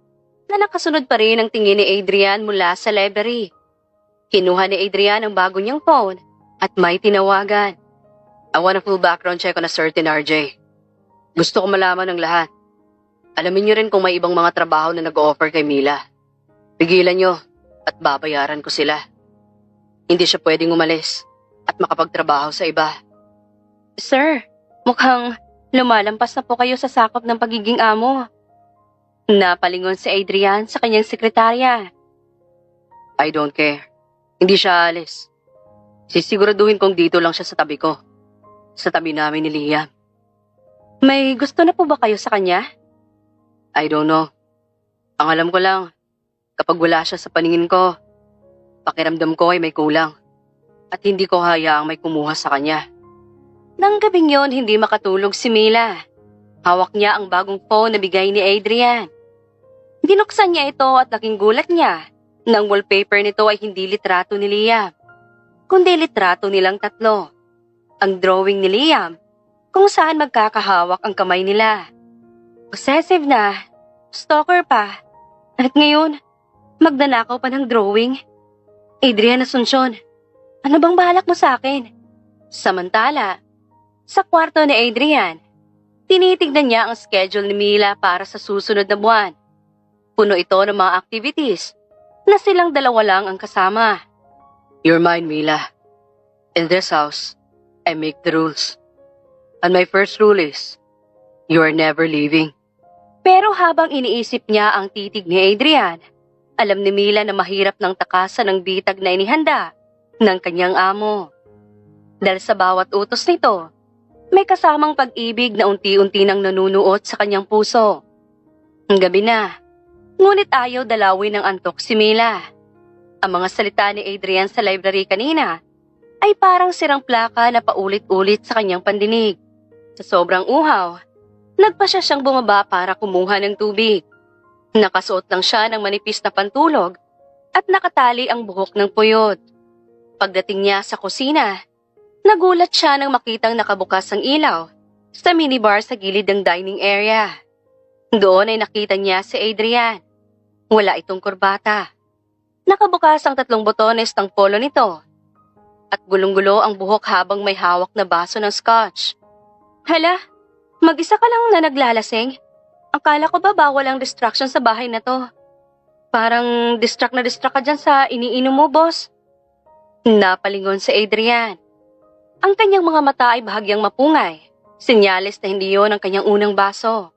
na nakasunod pa rin ang tingin ni Adrian mula sa library. Kinuha ni Adrian ang bago niyang phone at may tinawagan. I want a full background check on a certain RJ. Gusto ko malaman ng lahat. Alamin niyo rin kung may ibang mga trabaho na nag-offer kay Mila. Pigilan niyo at babayaran ko sila. Hindi siya pwedeng umalis at makapagtrabaho sa iba. Sir, mukhang lumalampas na po kayo sa sakop ng pagiging amo. Napalingon si Adrian sa kanyang sekretarya. I don't care. Hindi siya alis. Sisiguraduhin kong dito lang siya sa tabi ko. Sa tabi namin ni Liam. May gusto na po ba kayo sa kanya? I don't know. Ang alam ko lang, kapag wala siya sa paningin ko, pakiramdam ko ay may kulang. At hindi ko hayaang may kumuha sa kanya. Nang gabing yon, hindi makatulog si Mila. Hawak niya ang bagong phone na bigay ni Adrian. Binuksan niya ito at laking gulat niya na ang wallpaper nito ay hindi litrato ni Liam, kundi litrato nilang tatlo. Ang drawing ni Liam kung saan magkakahawak ang kamay nila. Possessive na, stalker pa, at ngayon, magdanakaw pa ng drawing. Adrian Asuncion, ano bang balak mo sa akin? Samantala, sa kwarto ni Adrian, tinitignan niya ang schedule ni Mila para sa susunod na buwan. Puno ito ng mga activities na silang dalawa lang ang kasama. You're mine, Mila. In this house, I make the rules. And my first rule is, you are never leaving. Pero habang iniisip niya ang titig ni Adrian, alam ni Mila na mahirap ng takasan ng bitag na inihanda ng kanyang amo. Dahil sa bawat utos nito, may kasamang pag-ibig na unti-unti nang nanunuot sa kanyang puso. Ang gabi na, ngunit ayaw dalawin ng antok si Mila. Ang mga salita ni Adrian sa library kanina ay parang sirang plaka na paulit-ulit sa kanyang pandinig. Sa sobrang uhaw, nagpasya siyang bumaba para kumuha ng tubig. Nakasuot lang siya ng manipis na pantulog at nakatali ang buhok ng puyod. Pagdating niya sa kusina, nagulat siya nang makitang nakabukas ang ilaw sa minibar sa gilid ng dining area. Doon ay nakita niya si Adrian. Wala itong kurbata. Nakabukas ang 3 botones ng polo nito at gulong-gulo ang buhok habang may hawak na baso ng scotch. Hala, mag-isa ka lang na naglalasing? Akala ko ba bawal ang distraction sa bahay na to? Parang distract ka dyan sa iniinom mo, boss. Napalingon si Adrian. Ang kanyang mga mata ay bahagyang mapungay. Senyales na hindi yon ang kanyang unang baso.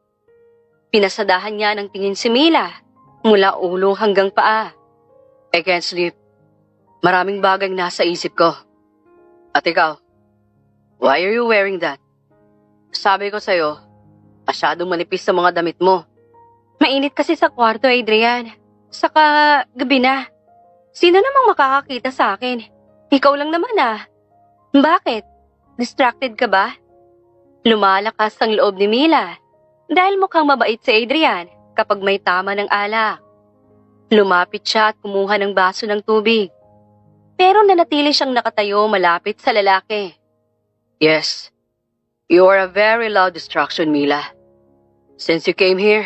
Pinasadahan niya ng tingin si Mila mula ulo hanggang paa. I can't sleep. Maraming bagay nasa isip ko. At ikaw, why are you wearing that? Sabi ko sa'yo, masyadong manipis sa mga damit mo. Mainit kasi sa kwarto, Adrian. Saka gabi na. Sino namang makakakita sa akin? Ikaw lang naman ah. Bakit? Distracted ka ba? Lumalakas ang loob ni Mila dahil mukhang mabait si Adrian kapag may tama ng alak. Lumapit siya at kumuha ng baso ng tubig. Pero nanatili siyang nakatayo malapit sa lalaki. Yes, you are a very loud distraction, Mila. Since you came here,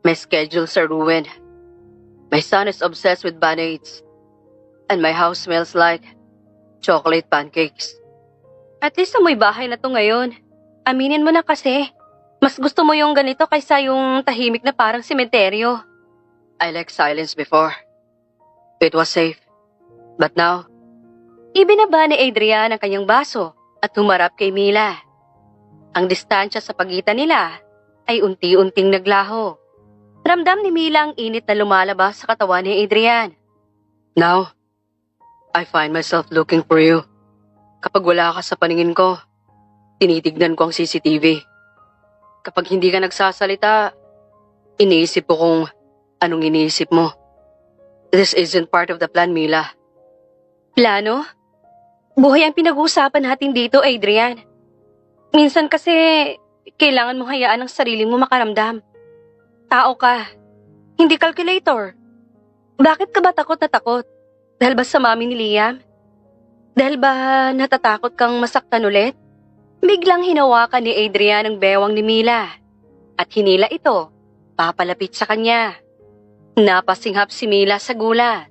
my schedules are ruined. My son is obsessed with band-aids. And my house smells like chocolate pancakes. At least amoy bahay na to ngayon. Aminin mo na kasi. Mas gusto mo yung ganito kaysa yung tahimik na parang sementeryo. I like silence before. It was safe. But now, ibinaba ni Adrian ang kanyang baso at humarap kay Mila. Ang distansya sa pagitan nila ay unti-unting naglaho. Ramdam ni Mila ang init na lumalabas sa katawan ni Adrian. Now, I find myself looking for you. Kapag wala ka sa paningin ko, tinitignan ko ang CCTV. Kapag hindi ka nagsasalita, iniisip ko kung anong iniisip mo. This isn't part of the plan, Mila. Plano? Buhay ang pinag-uusapan natin dito, Adrian. Minsan kasi, kailangan mong hayaan ang sarili mo makaramdam. Tao ka, hindi calculator. Bakit ka ba takot na takot? Dahil ba sa mami ni Liam? Dahil ba natatakot kang masaktan ulit? Biglang hinawakan ni Adrian ang bewang ni Mila at hinila ito papalapit sa kanya. Napasinghap si Mila sa gulat.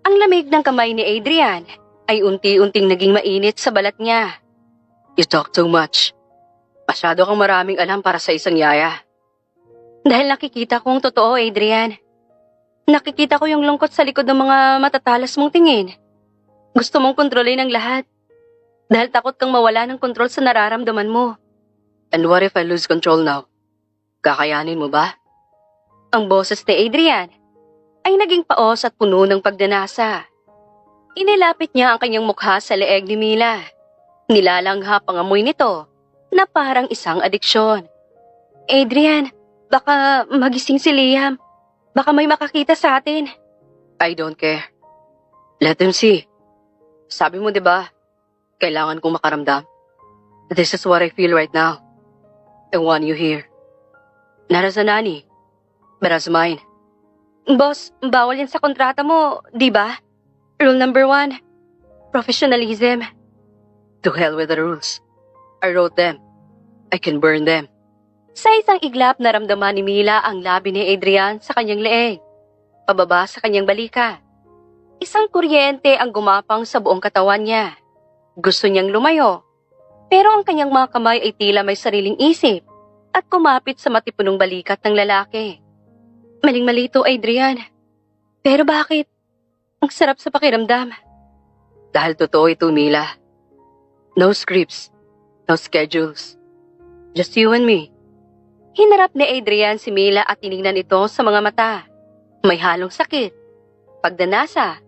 Ang lamig ng kamay ni Adrian ay unti-unting naging mainit sa balat niya. You talk too much. Masyado kang maraming alam para sa isang yaya. Dahil nakikita kong totoo, Adrian. Nakikita ko yung lungkot sa likod ng mga matatalas mong tingin. Gusto mong kontrolin ang lahat. Dahil takot kang mawala ng kontrol sa nararamdaman mo. And what if I lose control now? Kakayanin mo ba? Ang boses ni Adrian ay naging paos at puno ng pagdanasa. Inilapit niya ang kanyang mukha sa leeg ni Mila. Nilalanghap ang amoy nito na parang isang adiksyon. Adrian, baka magising si Liam. Baka may makakita sa atin. I don't care. Let them see. Sabi mo 'di ba? Kailangan kong makaramdam. This is what I feel right now. I want you here. Not as a nanny, but as mine. Boss, bawal yan sa kontrata mo, di ba? Rule number 1, professionalism. To hell with the rules. I wrote them. I can burn them. Sa isang iglap naramdaman ni Mila ang labi ni Adrian sa kanyang leeg. Pababa sa kanyang balika. Isang kuryente ang gumapang sa buong katawan niya. Gusto niyang lumayo. Pero ang kanyang mga kamay ay tila may sariling isip at kumapit sa matipunong balikat ng lalaki. Maling-mali ito, Adrian. Pero bakit? Ang sarap sa pakiramdam. Dahil totoo ito, Mila. No scripts, no schedules. Just you and me. Hinarap ni Adrian si Mila at tinignan ito sa mga mata. May halong sakit, pagdanasa,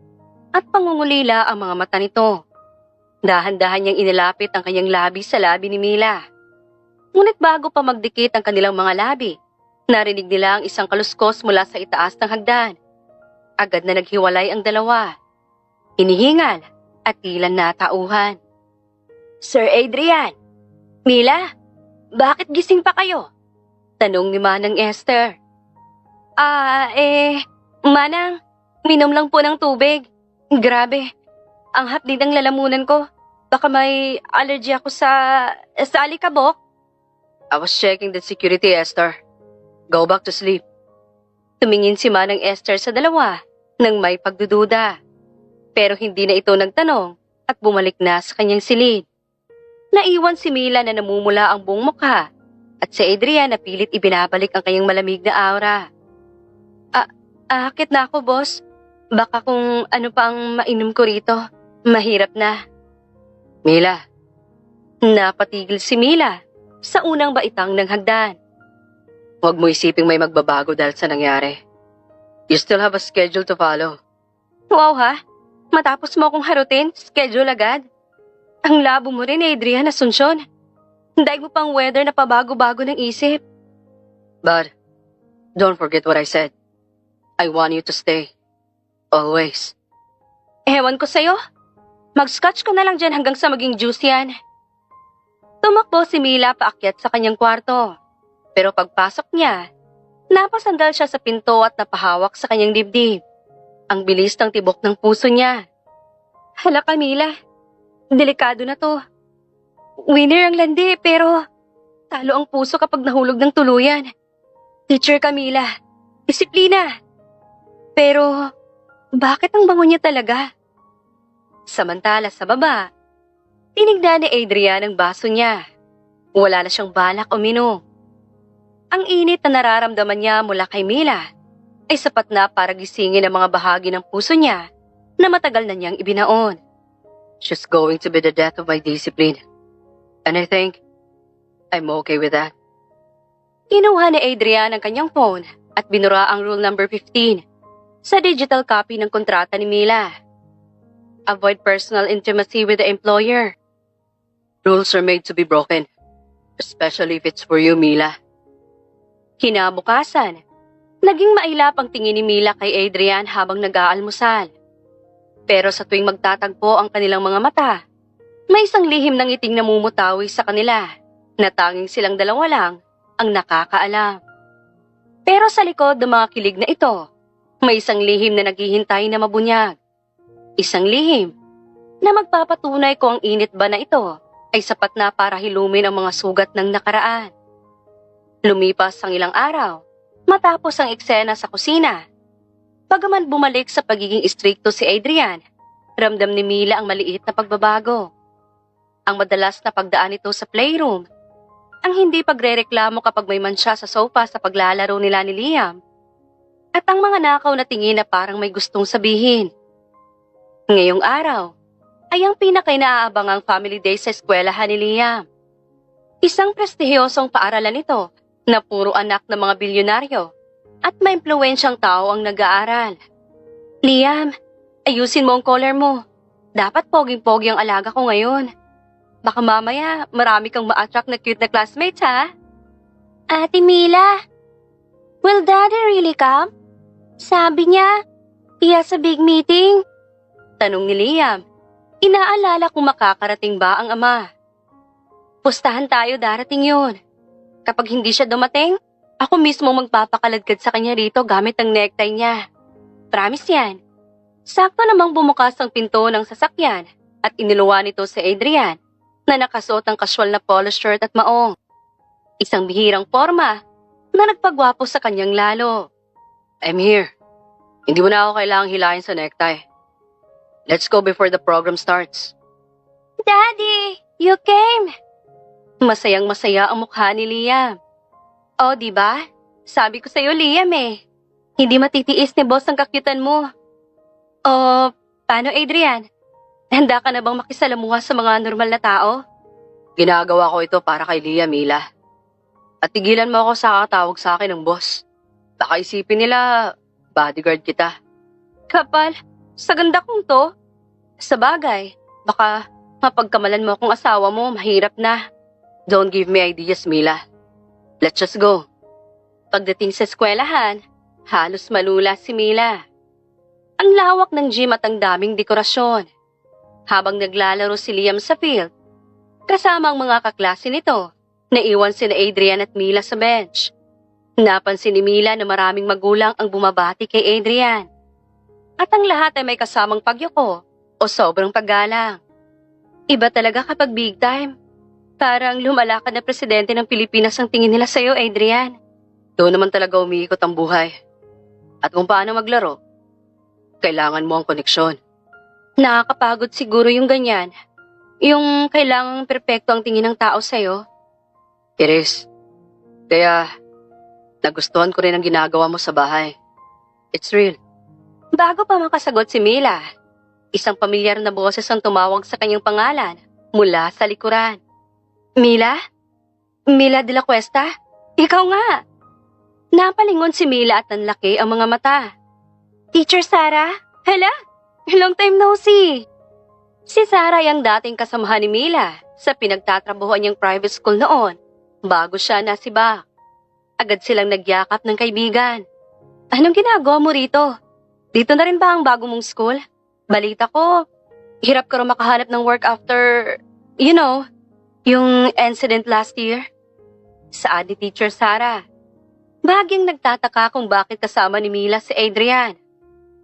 at pangungulila ang mga mata nito. Dahan-dahan niyang inilapit ang kanyang labi sa labi ni Mila. Ngunit bago pa magdikit ang kanilang mga labi, narinig nila ang isang kaluskos mula sa itaas ng hagdan. Agad na naghiwalay ang dalawa. Hinihingal at tila natauhan. Sir Adrian! Mila, bakit gising pa kayo? Tanong ni Manang Esther. Manang, minom lang po ng tubig. Grabe, ang hapdi ng lalamunan ko. Baka may allergy ako sa alikabok. I was checking the security, Esther. Go back to sleep. Tumingin si Manang Esther sa dalawa nang may pagdududa. Pero hindi na ito nagtanong at bumalik na sa kanyang silid. Naiwan si Mila na namumula ang buong mukha at si Adrian na pilit ibinabalik ang kanyang malamig na aura. Akit na ako, boss. Baka kung ano pa ang mainom ko rito, mahirap na. Mila. Napatigil si Mila sa unang baitang ng hagdan. Huwag mo isiping may magbabago dahil sa nangyari. You still have a schedule to follow. Wow ha? Matapos mo akong harutin, schedule agad? Ang labo mo rin, Adrian Asuncion. Daig mo pang weather na pabago-bago ng isip. But, don't forget what I said. I want you to stay. Always. Ewan ko sa'yo. Mag-scotch ka na lang dyan hanggang sa maging juice yan. Tumakbo si Mila paakyat sa kanyang kwarto. Pero pagpasok niya, napasandal siya sa pinto at napahawak sa kanyang dibdib. Ang bilis ng tibok ng puso niya. Hala Camila, delikado na to. Winner ang landi pero talo ang puso kapag nahulog ng tuluyan. Teacher Camila, disiplina. Pero bakit ang bango niya talaga? Samantala sa baba, tinignan ni Adrian ang baso niya. Wala na siyang balak uminom. Ang init na nararamdaman niya mula kay Mila ay sapat na para gisingin ang mga bahagi ng puso niya na matagal na niyang ibinaon. She's going to be the death of my discipline. And I think I'm okay with that. Kinuha ni Adrian ang kanyang phone at binura ang rule number 15 sa digital copy ng kontrata ni Mila. Avoid personal intimacy with the employer. Rules are made to be broken, especially if it's for you, Mila. Kinabukasan, naging mailap ang tingin ni Mila kay Adrian habang nag-aalmusal. Pero sa tuwing magtatagpo ang kanilang mga mata, may isang lihim ng ngiting namumutawi sa kanila na tanging silang dalawa lang ang nakakaalam. Pero sa likod ng mga kilig na ito, may isang lihim na naghihintay na mabunyag. Isang lihim na magpapatunay kung ang init ba na ito ay sapat na para hilumin ang mga sugat ng nakaraan. Lumipas ang ilang araw, matapos ang eksena sa kusina. Bagaman bumalik sa pagiging istrikto si Adrian, ramdam ni Mila ang maliit na pagbabago. Ang madalas na pagdaan nito sa playroom, ang hindi pagrereklamo kapag may mansya sa sofa sa paglalaro nila ni Liam, at ang mga nakaw na tingin na parang may gustong sabihin. Ngayong araw ay ang pinaka-inaabangang family day sa eskwelahan ni Liam. Isang prestihiyosong paaralan ito na puro anak ng mga bilyonaryo at may impluwensyang tao ang nag-aaral. Liam, ayusin mo ang collar mo. Dapat poging-pogi ang alaga ko ngayon. Baka mamaya marami kang ma-attract na cute na classmates, ha? Ate Mila, will Daddy really come? Sabi niya, iya sa big meeting. Tanong ni Liam. Inaalala kung makakarating ba ang ama. Pustahan tayo, darating yun. Kapag hindi siya dumating, ako mismo magpapakaladkad sa kanya rito gamit ang necktie niya. Promise yan. Sakto namang bumukas ang pinto ng sasakyan at iniluwa nito si Adrian na nakasuot ng casual na polo shirt at maong. Isang bihirang forma na nagpagwapo sa kanyang lalo. I'm here. Hindi mo na ako kailangang hilahin sa necktie. Let's go before the program starts. Daddy, you came. Masayang-masaya ang mukha ni Liam. Oh, di ba? Sabi ko sa'yo, Liam eh. Hindi matitiis ni boss ang kakyutan mo. Oh, paano Adrian? Handa ka na bang makisalamuha sa mga normal na tao? Ginagawa ko ito para kay Liam, Mila. At tigilan mo ako sa kakatawag sa akin ng boss. Baka isipin nila, bodyguard kita. Kapal, sa ganda kong to. Sa bagay, baka mapagkamalan mo akong asawa mo, mahirap na. Don't give me ideas, Mila. Let's just go. Pagdating sa eskwelahan, halos malula si Mila. Ang lawak ng gym at ang daming dekorasyon. Habang naglalaro si Liam sa field, kasama ang mga kaklase nito, naiwan sina Adrian at Mila sa bench. Napansin ni Mila na maraming magulang ang bumabati kay Adrian. At ang lahat ay may kasamang pagyuko o sobrang paggalang. Iba talaga kapag big time. Parang lumalakad na presidente ng Pilipinas ang tingin nila sa'yo, Adrian. Doon naman talaga umiikot ang buhay. At kung paano maglaro, kailangan mo ang koneksyon. Nakakapagod siguro yung ganyan. Yung kailangang perpekto ang tingin ng tao sa'yo. It is. Kaya, nagustuhan ko rin ang ginagawa mo sa bahay. It's real. Bago pa makasagot si Mila, isang pamilyar na boses ang tumawag sa kanyang pangalan mula sa likuran. Mila? Mila de la Cuesta? Ikaw nga. Napalingon si Mila at nanlaki ang mga mata. Teacher Sarah? Hala? Long time no see. Si Sarah ay ang dating kasamahan ni Mila sa pinagtatrabahuan niyang private school noon bago siya nasibak. Agad silang nagyakap ng kaibigan. Anong ginagawa mo rito? Dito na rin ba ang bago mong school? Balita ko, hirap ka rin makahanap ng work after, yung incident last year. Saad ni Teacher Sarah. Bahagyang nagtataka kung bakit kasama ni Mila si Adrian.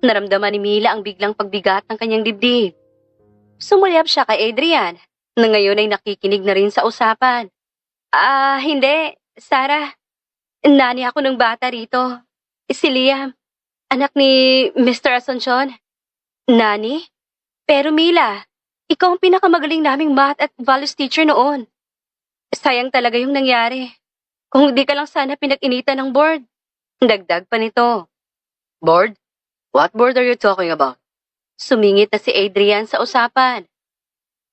Naramdaman ni Mila ang biglang pagbigat ng kanyang dibdib. Sumulyap siya kay Adrian, na ngayon ay nakikinig na rin sa usapan. Hindi, Sarah. Nani ako ng bata rito. Si Liam, anak ni Mr. Asuncion. Nani? Pero Mila, ikaw ang pinakamagaling naming math at values teacher noon. Sayang talaga yung nangyari. Kung di ka lang sana pinag-initan ng board. Dagdag pa nito. Board? What board are you talking about? Sumingit na si Adrian sa usapan.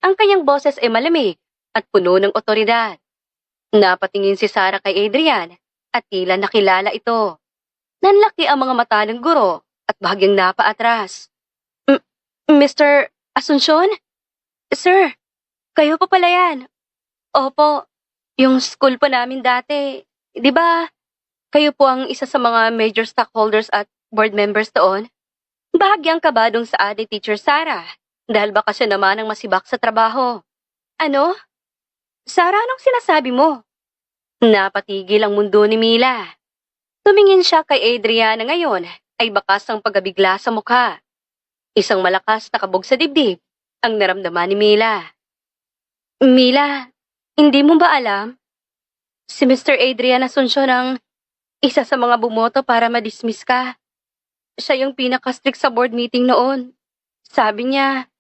Ang kanyang boses ay malamig at puno ng otoridad. Napatingin si Sarah kay Adrian at tila nakilala ito. Nanlaki ang mga mata ng guro at bahagyang napaatras. Mr. Asuncion? Sir, kayo pa pala yan. Opo, yung school po namin dati. Di ba, kayo po ang isa sa mga major stockholders at board members doon? Bahagyang kabadong sa ni Teacher Sarah dahil baka siya naman ang masibak sa trabaho. Ano? Sarah, anong sinasabi mo? Napatigil ang mundo ni Mila. Tumingin siya kay Adrian na ngayon ay bakas ang pagabigla sa mukha. Isang malakas na kabog sa dibdib ang naramdaman ni Mila. Mila, hindi mo ba alam? Si Mr. Adrian Asuncion ang isa sa mga bumoto para ma-dismiss ka. Siya yung pinaka-strict sa board meeting noon. Sabi niya,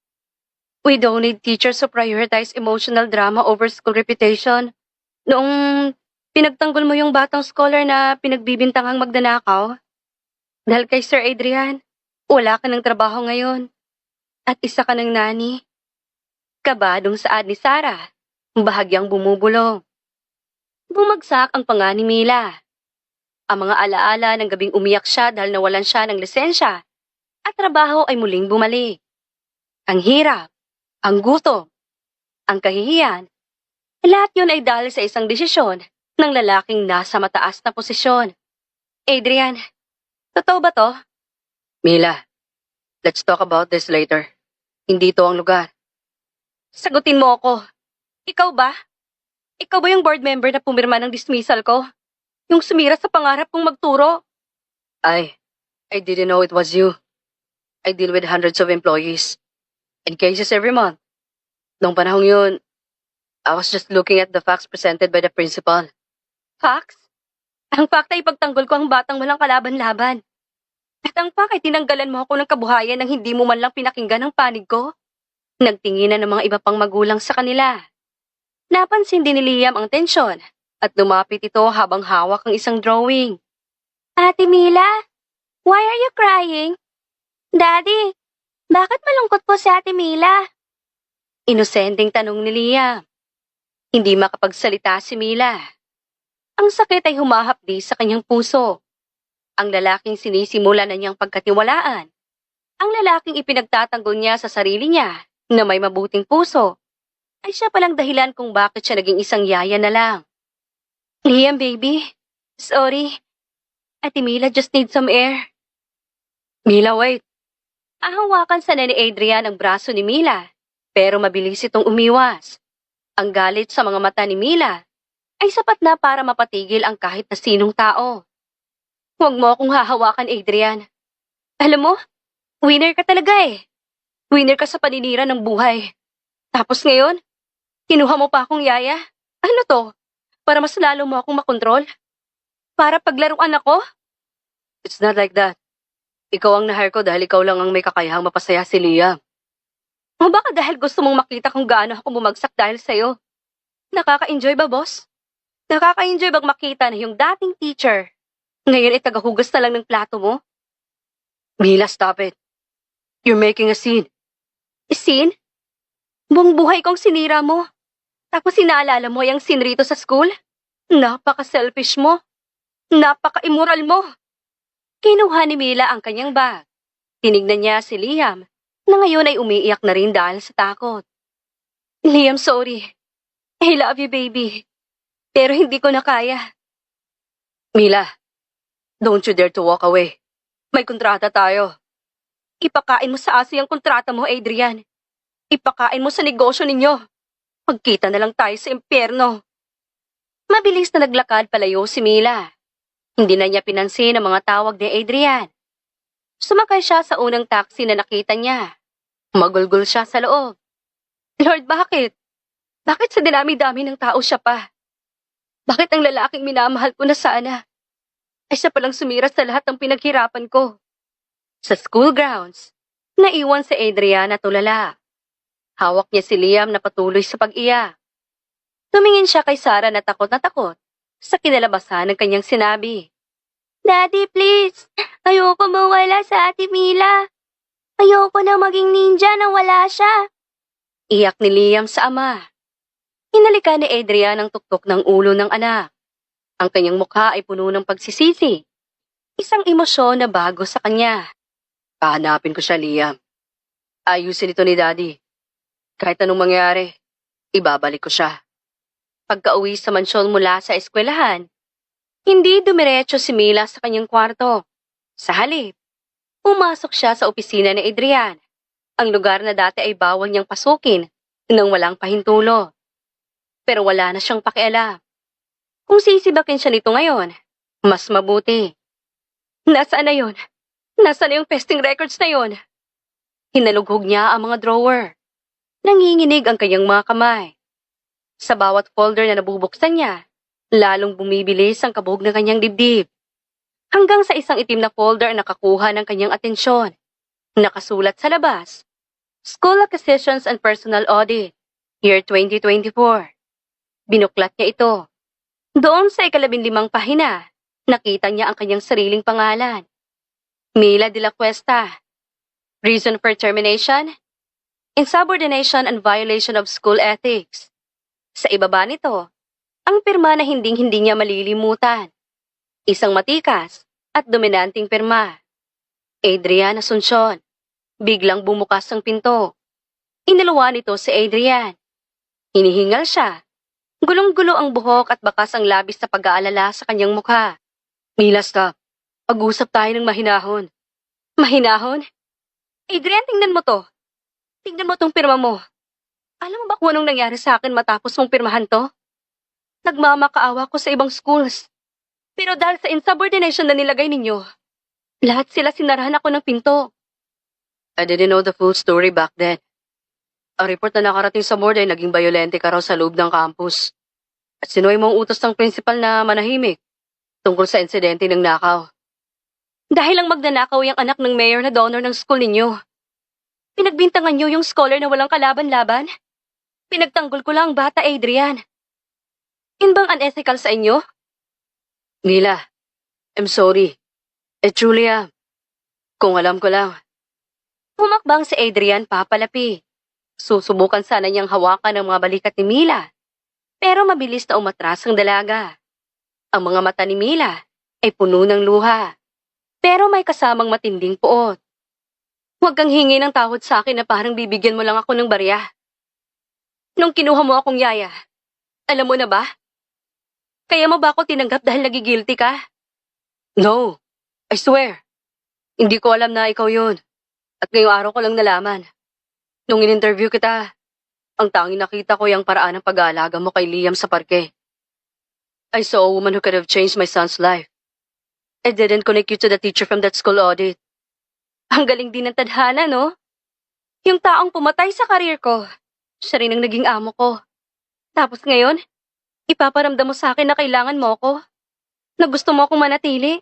we don't need teachers to prioritize emotional drama over school reputation. Noong pinagtanggol mo yung batang scholar na pinagbibintangang magnanakaw. Dahil kay Sir Adrian, wala ka ng trabaho ngayon. At isa ka ng nani. Kabadong saad ni Sarah, bahagyang bumubulong. Bumagsak ang panga ni Mila. Ang mga alaala ng gabing umiyak siya dahil nawalan siya ng lisensya at trabaho ay muling bumalik. Ang hirap, ang gutom, ang kahihiyan, lahat yun ay dahil sa isang desisyon ng lalaking nasa mataas na posisyon. Adrian, totoo ba to? Mila, let's talk about this later. Hindi to ang lugar. Sagutin mo ako. Ikaw ba? Ikaw ba yung board member na pumirma ng dismissal ko? Yung sumira sa pangarap kong magturo? I didn't know it was you. I deal with hundreds of employees and cases every month. Noong panahong yun, I was just looking at the facts presented by the principal. Facts? Ang fact ay pagtanggol ko ang batang walang kalaban-laban. At ang fact ay tinanggalan mo ako ng kabuhayan nang hindi mo man lang pinakinggan ang panig ko. Nagtingin na ng mga iba pang magulang sa kanila. Napansin din ni Liam ang tensyon at lumapit ito habang hawak ang isang drawing. Ate Mila, why are you crying? Daddy, bakit malungkot po si Ate Mila? Inosenteng tanong ni Liam. Hindi makapagsalita si Mila. Ang sakit ay humahapdi sa kanyang puso. Ang lalaking sinisimula na niyang pagkatiwalaan. Ang lalaking ipinagtatanggol niya sa sarili niya na may mabuting puso ay siya palang dahilan kung bakit siya naging isang yaya na lang. Liam, baby. Sorry. Ate Mila just need some air. Mila, wait. Ahawakan sana ni Adrian ang braso ni Mila, pero mabilis itong umiwas. Ang galit sa mga mata ni Mila ay sapat na para mapatigil ang kahit na sinong tao. Huwag mo akong hahawakan, Adrian. Alam mo, winner ka talaga eh. Winner ka sa paninira ng buhay. Tapos ngayon, kinuha mo pa akong yaya. Ano to? Para mas lalo mo akong makontrol? Para paglaruan ako? It's not like that. Ikaw ang na-hire ko dahil ikaw lang ang may kakayahang mapasaya si Liam. O baka dahil gusto mong makita kung gaano ako bumagsak dahil sa'yo. Nakaka-enjoy ba, boss? Nakaka-enjoy bang makita na yung dating teacher ngayon ay tagahugas na lang ng plato mo? Mila, stop it. You're making a scene. Scene? Buong buhay kong sinira mo. Tapos sinaalala mo yung scene rito sa school? Napaka-selfish mo. Napaka-immoral mo. Kinuha ni Mila ang kanyang bag. Tinignan niya si Liam na ngayon ay umiiyak na rin dahil sa takot. Liam, sorry. I love you, baby. Pero hindi ko na kaya. Mila, don't you dare to walk away. May kontrata tayo. Ipakain mo sa Asi ang kontrata mo, Adrian. Ipakain mo sa negosyo ninyo. Magkita na lang tayo sa impyerno. Mabilis na naglakad palayo si Mila. Hindi na niya pinansin ang mga tawag ni Adrian. Sumakay siya sa unang taxi na nakita niya. Magulgol siya sa loob. Lord, bakit? Bakit sa dinami-dami ng tao siya pa? Bakit ang lalaking minamahal ko na sana ay siya palang sumira sa lahat ng pinaghirapan ko? Sa school grounds, naiwan si Adrian na tulala. Hawak niya si Liam na patuloy sa pag-iyak. Tumingin siya kay Sarah na takot sa kinalabasan ng kanyang sinabi. Daddy, please. Ayoko mawala sa Ate Mila. Ayoko na maging ninja na wala siya. Iyak ni Liam sa ama. Hinalikan ni Adrian ang tuktok ng ulo ng anak. Ang kanyang mukha ay puno ng pagsisisi. Isang emosyon na bago sa kanya. Pahanapin ko siya, Liam. Ayusin ito ni Daddy. Kahit anong mangyari, ibabalik ko siya. Pagka-uwi sa mansyon mula sa eskwelahan, hindi dumiretso si Mila sa kanyang kwarto. Sa halip, pumasok siya sa opisina ni Adrian. Ang lugar na dati ay bawal niyang pasukin nang walang pahintulo. Pero wala na siyang pakialam. Kung sisibakin siya nito ngayon, mas mabuti. Nasaan na yun? Nasaan na yung pesting records na yun? Hinalughog niya ang mga drawer. Nanginginig ang kanyang mga kamay. Sa bawat folder na nabubuksan niya, lalong bumibilis ang kabog ng kanyang dibdib. Hanggang sa isang itim na folder nakakuha ng kanyang atensyon. Nakasulat sa labas, School Acquisitions and Personal Audit, Year 2024. Binuklat niya ito. Doon sa 15 pahina, nakita niya ang kanyang sariling pangalan. Mila de la Cuesta. Reason for termination? Insubordination and violation of school ethics. Sa ibaba nito, ang pirma na hinding-hindi niya malilimutan. Isang matikas at dominanting pirma. Adrian Asuncion. Biglang bumukas ang pinto. Inalawa nito si Adrian. Hinihingal siya. Gulong-gulo ang buhok at bakas ang labis na pag-aalala sa kanyang mukha. Mila, stop. Pag-usap tayo ng mahinahon. Mahinahon? Adrian, tingnan mo to. Tingnan mo tong pirma mo. Alam mo ba kung anong nangyari sa akin matapos mong pirmahan to? Nagmamakaawa ko sa ibang schools. Pero dahil sa insubordination na nilagay ninyo, lahat sila sinarahan ako ng pinto. I didn't know the full story back then. Ang report na nakarating sa board ay naging bayolente ka raw sa loob ng campus. At sinuway mong utos ng principal na manahimik tungkol sa insidente ng nakaw. Dahil lang magnanakaw yung anak ng mayor na donor ng school ninyo. Pinagbintangan niyo yung scholar na walang kalaban-laban. Pinagtanggol ko lang ang bata, Adrian. Yun bang unethical sa inyo? Mila, I'm sorry. Truly am. Kung alam ko lang. Humakbang si Adrian papalapi. Susubukan sana niyang hawakan ang mga balikat ni Mila. Pero mabilis na umatras ang dalaga. Ang mga mata ni Mila ay puno ng luha. Pero may kasamang matinding puot. Huwag kang hingi ng tawad sa akin na parang bibigyan mo lang ako ng barya. Nung kinuha mo akong yaya, alam mo na ba? Kaya mo ba ako tinanggap dahil nagigilty ka? No, I swear. Hindi ko alam na ikaw yun. At ngayong araw ko lang nalaman. Nung in-interview kita, ang tanging nakita ko yung paraan ng pag-aalaga mo kay Liam sa parke. I saw a woman who could have changed my son's life. I didn't connect you to the teacher from that school audit. Ang galing din ng tadhana, no? Yung taong pumatay sa karir ko, siya rin ang naging amo ko. Tapos ngayon, ipaparamdam mo sa akin na kailangan mo ko. Na gusto mo akong manatili.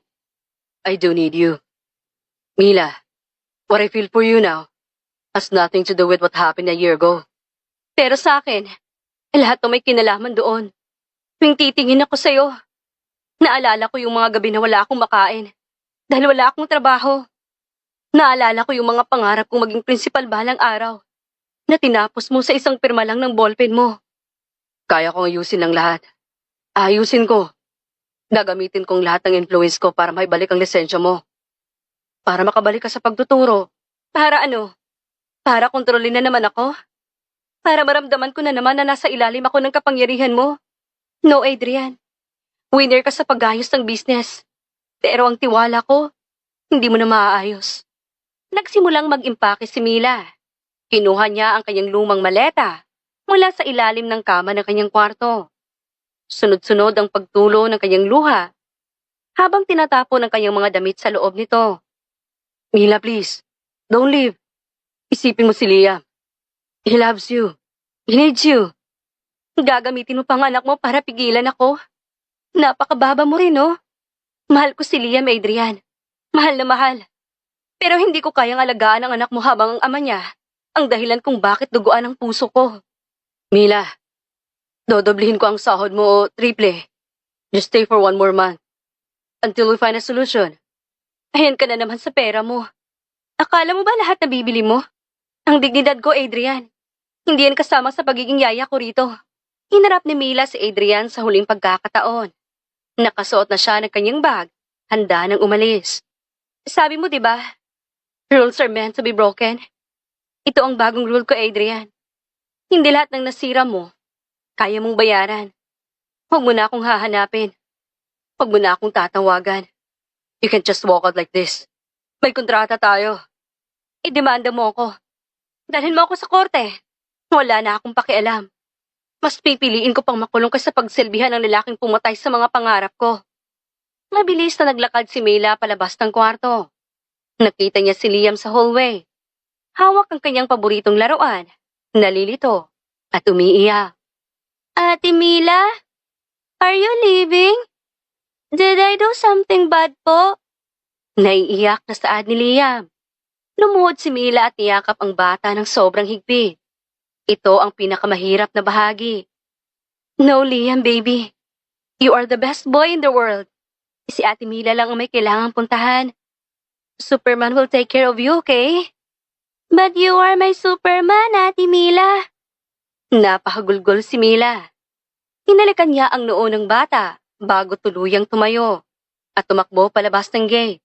I do need you. Mila, what I feel for you now has nothing to do with what happened a year ago. Pero sa akin, lahat to may kinalaman doon. Tuwing titingin ako sa'yo, naalala ko yung mga gabi na wala akong makain dahil wala akong trabaho. Naalala ko yung mga pangarap kong maging principal balang araw na tinapos mo sa isang pirma lang ng ballpen mo. Kaya kong ayusin ang lahat. Ayusin ko. Gagamitin kong lahat ng influence ko para maibalik ang lisensya mo. Para makabalik ka sa pagtuturo. Para ano? Para kontrolin na naman ako? Para maramdaman ko na naman na nasa ilalim ako ng kapangyarihan mo. No, Adrian. Winner ka sa pag-ayos ng business. Pero ang tiwala ko, hindi mo na maaayos. Nagsimulang mag-impake si Mila. Kinuha niya ang kanyang lumang maleta mula sa ilalim ng kama ng kanyang kwarto. Sunod-sunod ang pagtulo ng kanyang luha habang tinatapon ang kanyang mga damit sa loob nito. Mila, please. Don't leave. Isipin mo si Liam. He loves you. He needs you. Gagamitin mo pang anak mo para pigilan ako. Napakababa mo rin, no? Mahal ko si Liam, Adrian. Mahal na mahal. Pero hindi ko kayang alagaan ang anak mo habang ang ama niya ang dahilan kung bakit duguan ang puso ko. Mila, dodoblihin ko ang sahod mo o triple. Just stay for 1 more month. Until we find a solution. Ayan ka na naman sa pera mo. Akala mo ba lahat na bibili mo? Ang dignidad ko, Adrian. Hindi yan kasama sa pagiging yaya ko rito. Hinarap ni Mila si Adrian sa huling pagkakataon. Nakasuot na siya ng kanyang bag, handa nang umalis. Sabi mo, di ba? Rules are meant to be broken. Ito ang bagong rule ko, Adrian. Hindi lahat ng nasira mo, kaya mong bayaran. Huwag mo na akong hahanapin. Huwag mo na akong tatawagan. You can't just walk out like this. May kontrata tayo. Idemanda mo ako. Dalhin mo ako sa korte. Wala na akong pakialam. Mas pipiliin ko pang makulong kaysa pagsilbihan ng lalaking pumatay sa mga pangarap ko. Mabilis na naglakad si Mila palabas ng kwarto. Nakita niya si Liam sa hallway. Hawak ang kanyang paboritong laruan, nalilito, at umiiyak. Ate Mila? Are you leaving? Did I do something bad po? Naiiyak na saad ni Liam. Lumuhod si Mila at niyakap ang bata ng sobrang higpit. Ito ang pinakamahirap na bahagi. No, Liam, baby. You are the best boy in the world. Si Ate Mila lang ang may kailangang puntahan. Superman will take care of you, okay? But you are my Superman, Ate Mila. Napakagulgol si Mila. Hinalikan niya ang noo ng bata bago tuluyang tumayo at tumakbo palabas ng gate.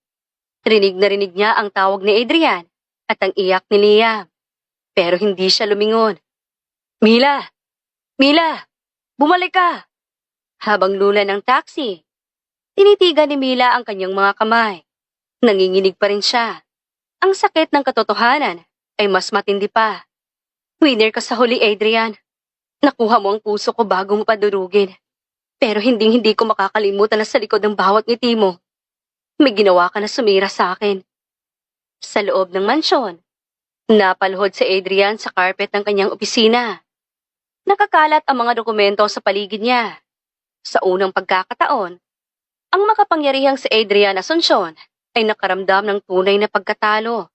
Rinig na rinig niya ang tawag ni Adrian at ang iyak ni Liam. Pero hindi siya lumingon. Mila! Mila! Bumalik ka! Habang lula ng taxi, tinitigan ni Mila ang kanyang mga kamay. Nanginginig pa rin siya. Ang sakit ng katotohanan ay mas matindi pa. Winner ka sa huli, Adrian. Nakuha mo ang puso ko bago mo padurugin. Pero hindi ko makakalimutan na sa likod ng bawat ngiti mo. May ginawa ka na sumira sa akin. Sa loob ng mansyon, napaluhod si Adrian sa carpet ng kanyang opisina. Nakakalat ang mga dokumento sa paligid niya. Sa unang pagkakataon, ang makapangyarihang si Adrian Asuncion ay nakaramdam ng tunay na pagkatalo.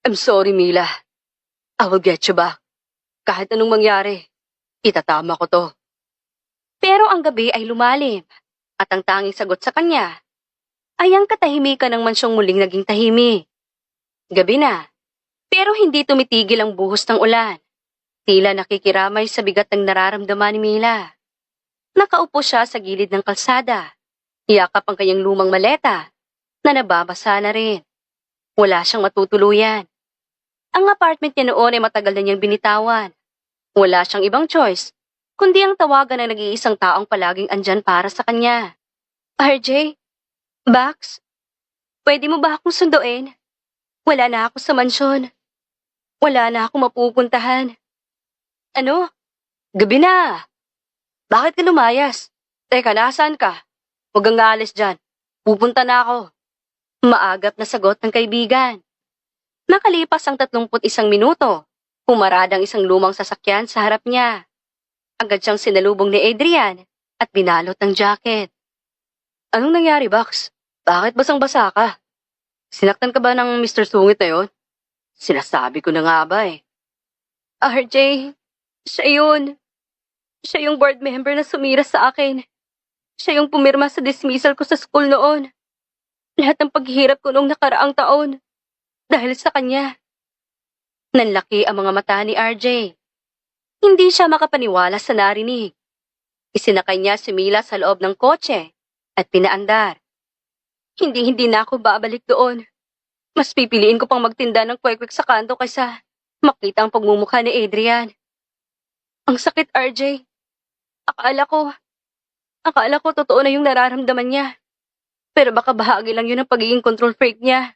I'm sorry, Mila. I will get you back. Kahit anong mangyari, itatama ko to. Pero ang gabi ay lumalim at ang tanging sagot sa kanya ay ang katahimikan ng mansyong muling naging tahimik. Gabi na, pero hindi tumitigil ang buhos ng ulan. Tila nakikiramay sa bigat ng nararamdaman ni Mila. Nakaupo siya sa gilid ng kalsada. Yakap ang kanyang lumang maleta na nababasa na rin. Wala siyang matutuluyan. Ang apartment niya noon ay matagal na niyang binitawan. Wala siyang ibang choice, kundi ang tawagan ng nag-iisang taong palaging andyan para sa kanya. RJ? Bax? Pwede mo ba akong sunduin? Wala na ako sa mansyon. Wala na akong mapupuntahan. Ano? Gabi na. Bakit ka lumayas? Teka, nasaan ka? Huwag kang aalis dyan. Pupunta na ako. Maagap na sagot ng kaibigan. Nakalipas ang 31 minuto, humarad ang isang lumang sasakyan sa harap niya. Agad siyang sinalubong ni Adrian at binalot ng jacket. Anong nangyari, Bax? Bakit basang-basa ka? Sinaktan ka ba ng Mr. Sungit na yun? Sinasabi ko na nga ba eh. RJ, siya yun. Siya yung board member na sumira sa akin. Siya yung pumirma sa dismissal ko sa school noon. Lahat ng paghihirap ko noong nakaraang taon. Dahil sa kanya. Nanlaki ang mga mata ni RJ. Hindi siya makapaniwala sa narinig. Isinakay niya si Mila sa loob ng kotse at pinaandar. Hindi na ako babalik doon. Mas pipiliin ko pang magtinda ng kwek-kwek sa kanto kaysa makita ang pagmumukha ni Adrian. Ang sakit, RJ. Akala ko, akala ko totoo na yung nararamdaman niya. Pero baka bahagi lang yun ng pagiging control freak niya.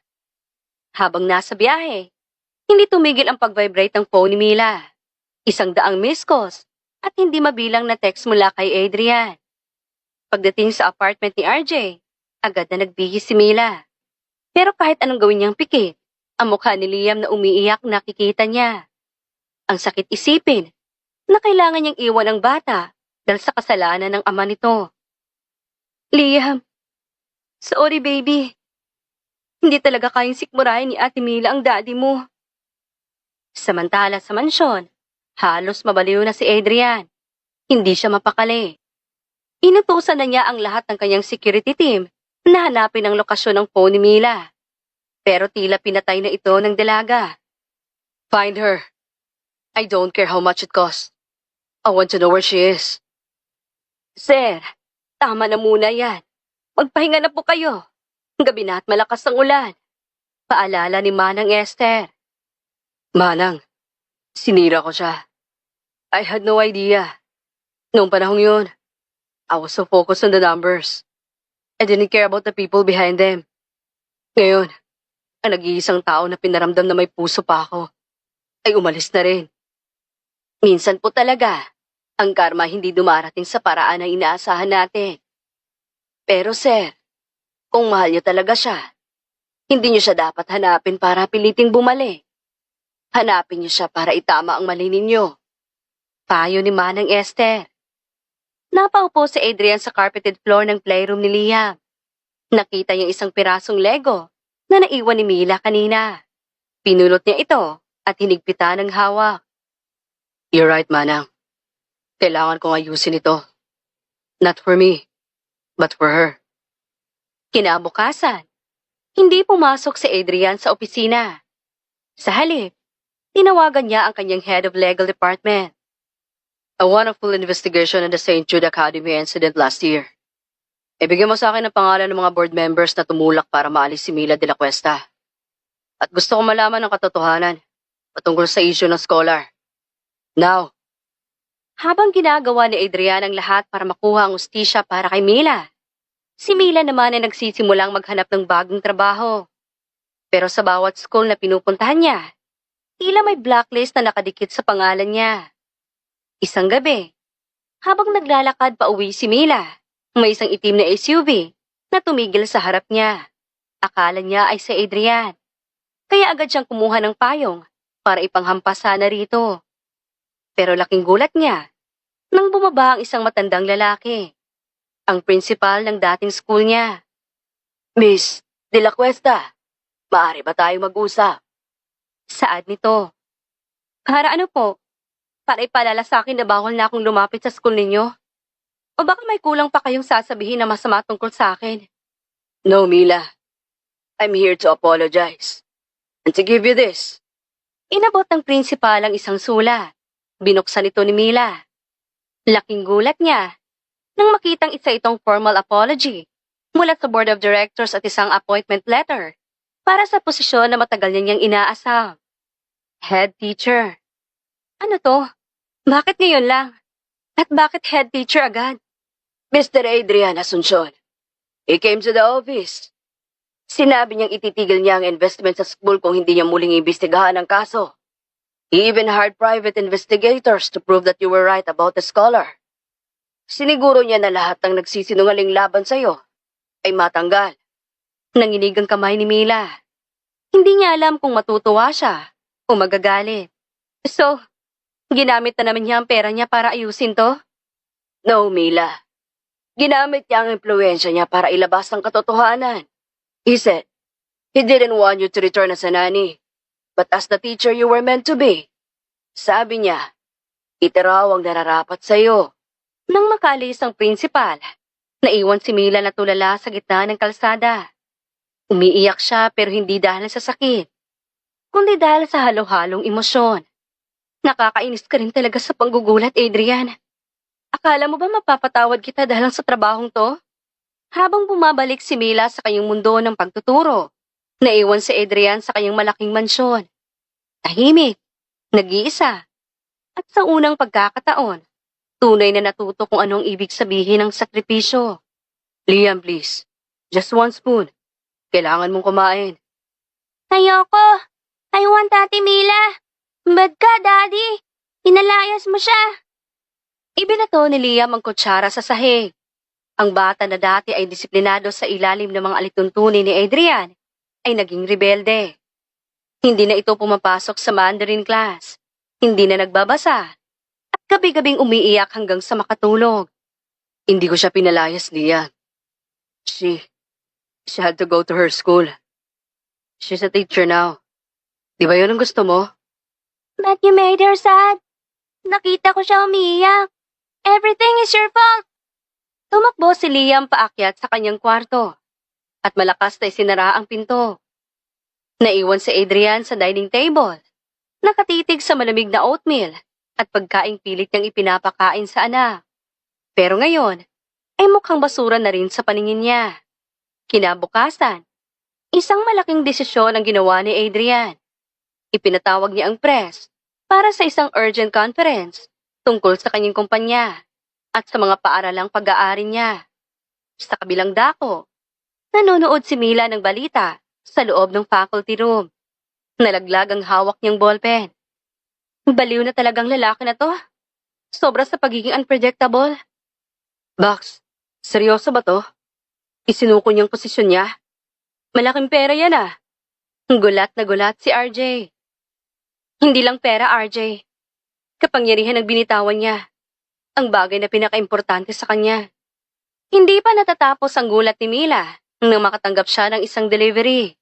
Habang nasa biyahe, hindi tumigil ang pag-vibrate ng phone ni Mila. 100 missed calls at hindi mabilang na text mula kay Adrian. Pagdating sa apartment ni RJ, agad na nagbihis si Mila. Pero kahit anong gawin niyang pikit, ang mukha ni Liam na umiiyak nakikita niya. Ang sakit isipin na kailangan niyang iwan ang bata dahil sa kasalanan ng ama nito. Liam, sorry baby. Hindi talaga kayang sikmurahin ni Ate Mila ang daddy mo. Samantala sa mansyon, halos mabaliw na si Adrian. Hindi siya mapakali. Inutusan na niya ang lahat ng kanyang security team na hanapin ang lokasyon ng phone ni Mila. Pero tila pinatay na ito ng dalaga. Find her. I don't care how much it costs. I want to know where she is. Sir, tama na muna yan. Magpahinga na po kayo. Gabi na at malakas ang ulan. Paalala ni Manang Esther. Manang, sinira ko siya. I had no idea. Noong panahong yun, I was so focused on the numbers. I didn't care about the people behind them. Ngayon, ang nag-iisang tao na pinaramdam na may puso pa ako, ay umalis na rin. Minsan po talaga, ang karma hindi dumarating sa paraan na inaasahan natin. Pero sir, kung mahal niyo talaga siya, hindi niyo siya dapat hanapin para piliting bumalik. Hanapin niyo siya para itama ang mali ninyo. Payo ni Manang Esther. Napaupo si Adrian sa carpeted floor ng playroom ni Liam. Nakita niyang isang pirasong Lego na naiwan ni Mila kanina. Pinulot niya ito at hinigpitan ng hawak. You're right, Manang. Kailangan kong ayusin ito. Not for me, but for her. Kinabukasan, hindi pumasok si Adrian sa opisina. Sa halip, tinawagan niya ang kanyang head of legal department. I want a full investigation on the St. Jude Academy incident last year. Ibigay mo sa akin ang pangalan ng mga board members na tumulak para maalis si Mila de la Cuesta. At gusto ko malaman ang katotohanan patungkol sa issue ng scholar. Now. Habang ginagawa ni Adrian ang lahat para makuha ang ustisya para kay Mila, si Mila naman ay nagsisimulang maghanap ng bagong trabaho. Pero sa bawat school na pinupuntahan niya, tila may blacklist na nakadikit sa pangalan niya. Isang gabi, habang naglalakad pa uwi si Mila, may isang itim na SUV na tumigil sa harap niya. Akala niya ay si Adrian. Kaya agad siyang kumuha ng payong para ipanghampas sana rito. Pero laking gulat niya nang bumaba ang isang matandang lalaki, ang principal ng dating school niya. Miss De La Cuesta, maaari ba tayo mag-usap? Saad nito. Para ano po? Para ipalala sa akin na bawal na akong lumapit sa school ninyo? O baka may kulang pa kayong sasabihin na masama tungkol sa akin? No, Mila. I'm here to apologize. And to give you this. Inabot ng principal ang isang sulat. Binuksan ito ni Mila. Laking gulat niya nang makitang isa itong formal apology mula sa board of directors at isang appointment letter para sa posisyon na matagal niya niyang inaasam. Head teacher. Ano to? Bakit ngayon lang? At bakit head teacher agad? Mr. Adrian Asuncion. He came to the office. Sinabi niyang ititigil niya ang investment sa school kung hindi niya muling imbestigahan ang kaso. He even hired private investigators to prove that you were right about the scholar. Siniguro niya na lahat ng nagsisinungaling laban sa'yo ay matanggal. Nanginig ang kamay ni Mila. Hindi niya alam kung matutuwa siya o magagalit. So, ginamit na naman niya ang pera niya para ayusin to? No, Mila. Ginamit niya ang impluensya niya para ilabas ang katotohanan. He said, he didn't want you to return as a nanny, but as the teacher you were meant to be. Sabi niya, ito raw ang nararapat sa'yo. Nang makalis ang principal, naiwan si Mila na tulala sa gitna ng kalsada. Umiiyak siya pero hindi dahil sa sakit, kundi dahil sa halo-halong emosyon. Nakakainis ka rin talaga sa panggugulat, Adrian. Akala mo ba mapapatawad kita dahil sa trabahong to? Habang bumabalik si Mila sa kanyang mundo ng pagtuturo, naiwan si Adrian sa kanyang malaking mansyon. Tahimik, nag-iisa, At sa unang pagkakataon, tunay na natuto kung anong ibig sabihin ng sakripisyo. Liam, please. Just one spoon. Kailangan mong kumain. Ayoko. I want Ate Mila. Bad ka, Daddy. Pinalayas mo siya. Ibinato ni Liam ang kutsara sa sahig. Ang bata na dati ay disiplinado sa ilalim ng mga alituntunin ni Adrian ay naging rebelde. Hindi na ito pumapasok sa Mandarin class. Hindi na nagbabasa. At gabi-gabing umiiyak hanggang sa makatulog. Hindi ko siya pinalayas, Liam. She had to go to her school. She's a teacher now. Di ba yun ang gusto mo? But you made her sad. Nakita ko siya umiiyak. Everything is your fault. Tumakbo si Liam paakyat sa kanyang kwarto at malakas na isinara ang pinto. Naiwan si Adrian sa dining table, nakatitig sa malamig na oatmeal at pagkaing pilit niyang ipinapakain sa anak. Pero ngayon, ay mukhang basura na rin sa paningin niya. Kinabukasan, isang malaking desisyon ang ginawa ni Adrian. Ipinatawag niya ang press para sa isang urgent conference tungkol sa kanyang kumpanya at sa mga paaralang pag-aari niya. Sa kabilang dako, nanonood si Mila ng balita sa loob ng faculty room. Nalaglag ang hawak niyang ballpen. Baliw na talagang lalaki na to. Sobra sa pagiging unpredictable. Box, seryoso ba to? Isinuko niyang posisyon niya? Malaking pera yan ah. Gulat na gulat si RJ. Hindi lang pera, RJ. Kapangyarihan ang binitawan niya. Ang bagay na pinakaimportante sa kanya. Hindi pa natatapos ang gulat ni Mila nang makatanggap siya ng isang delivery.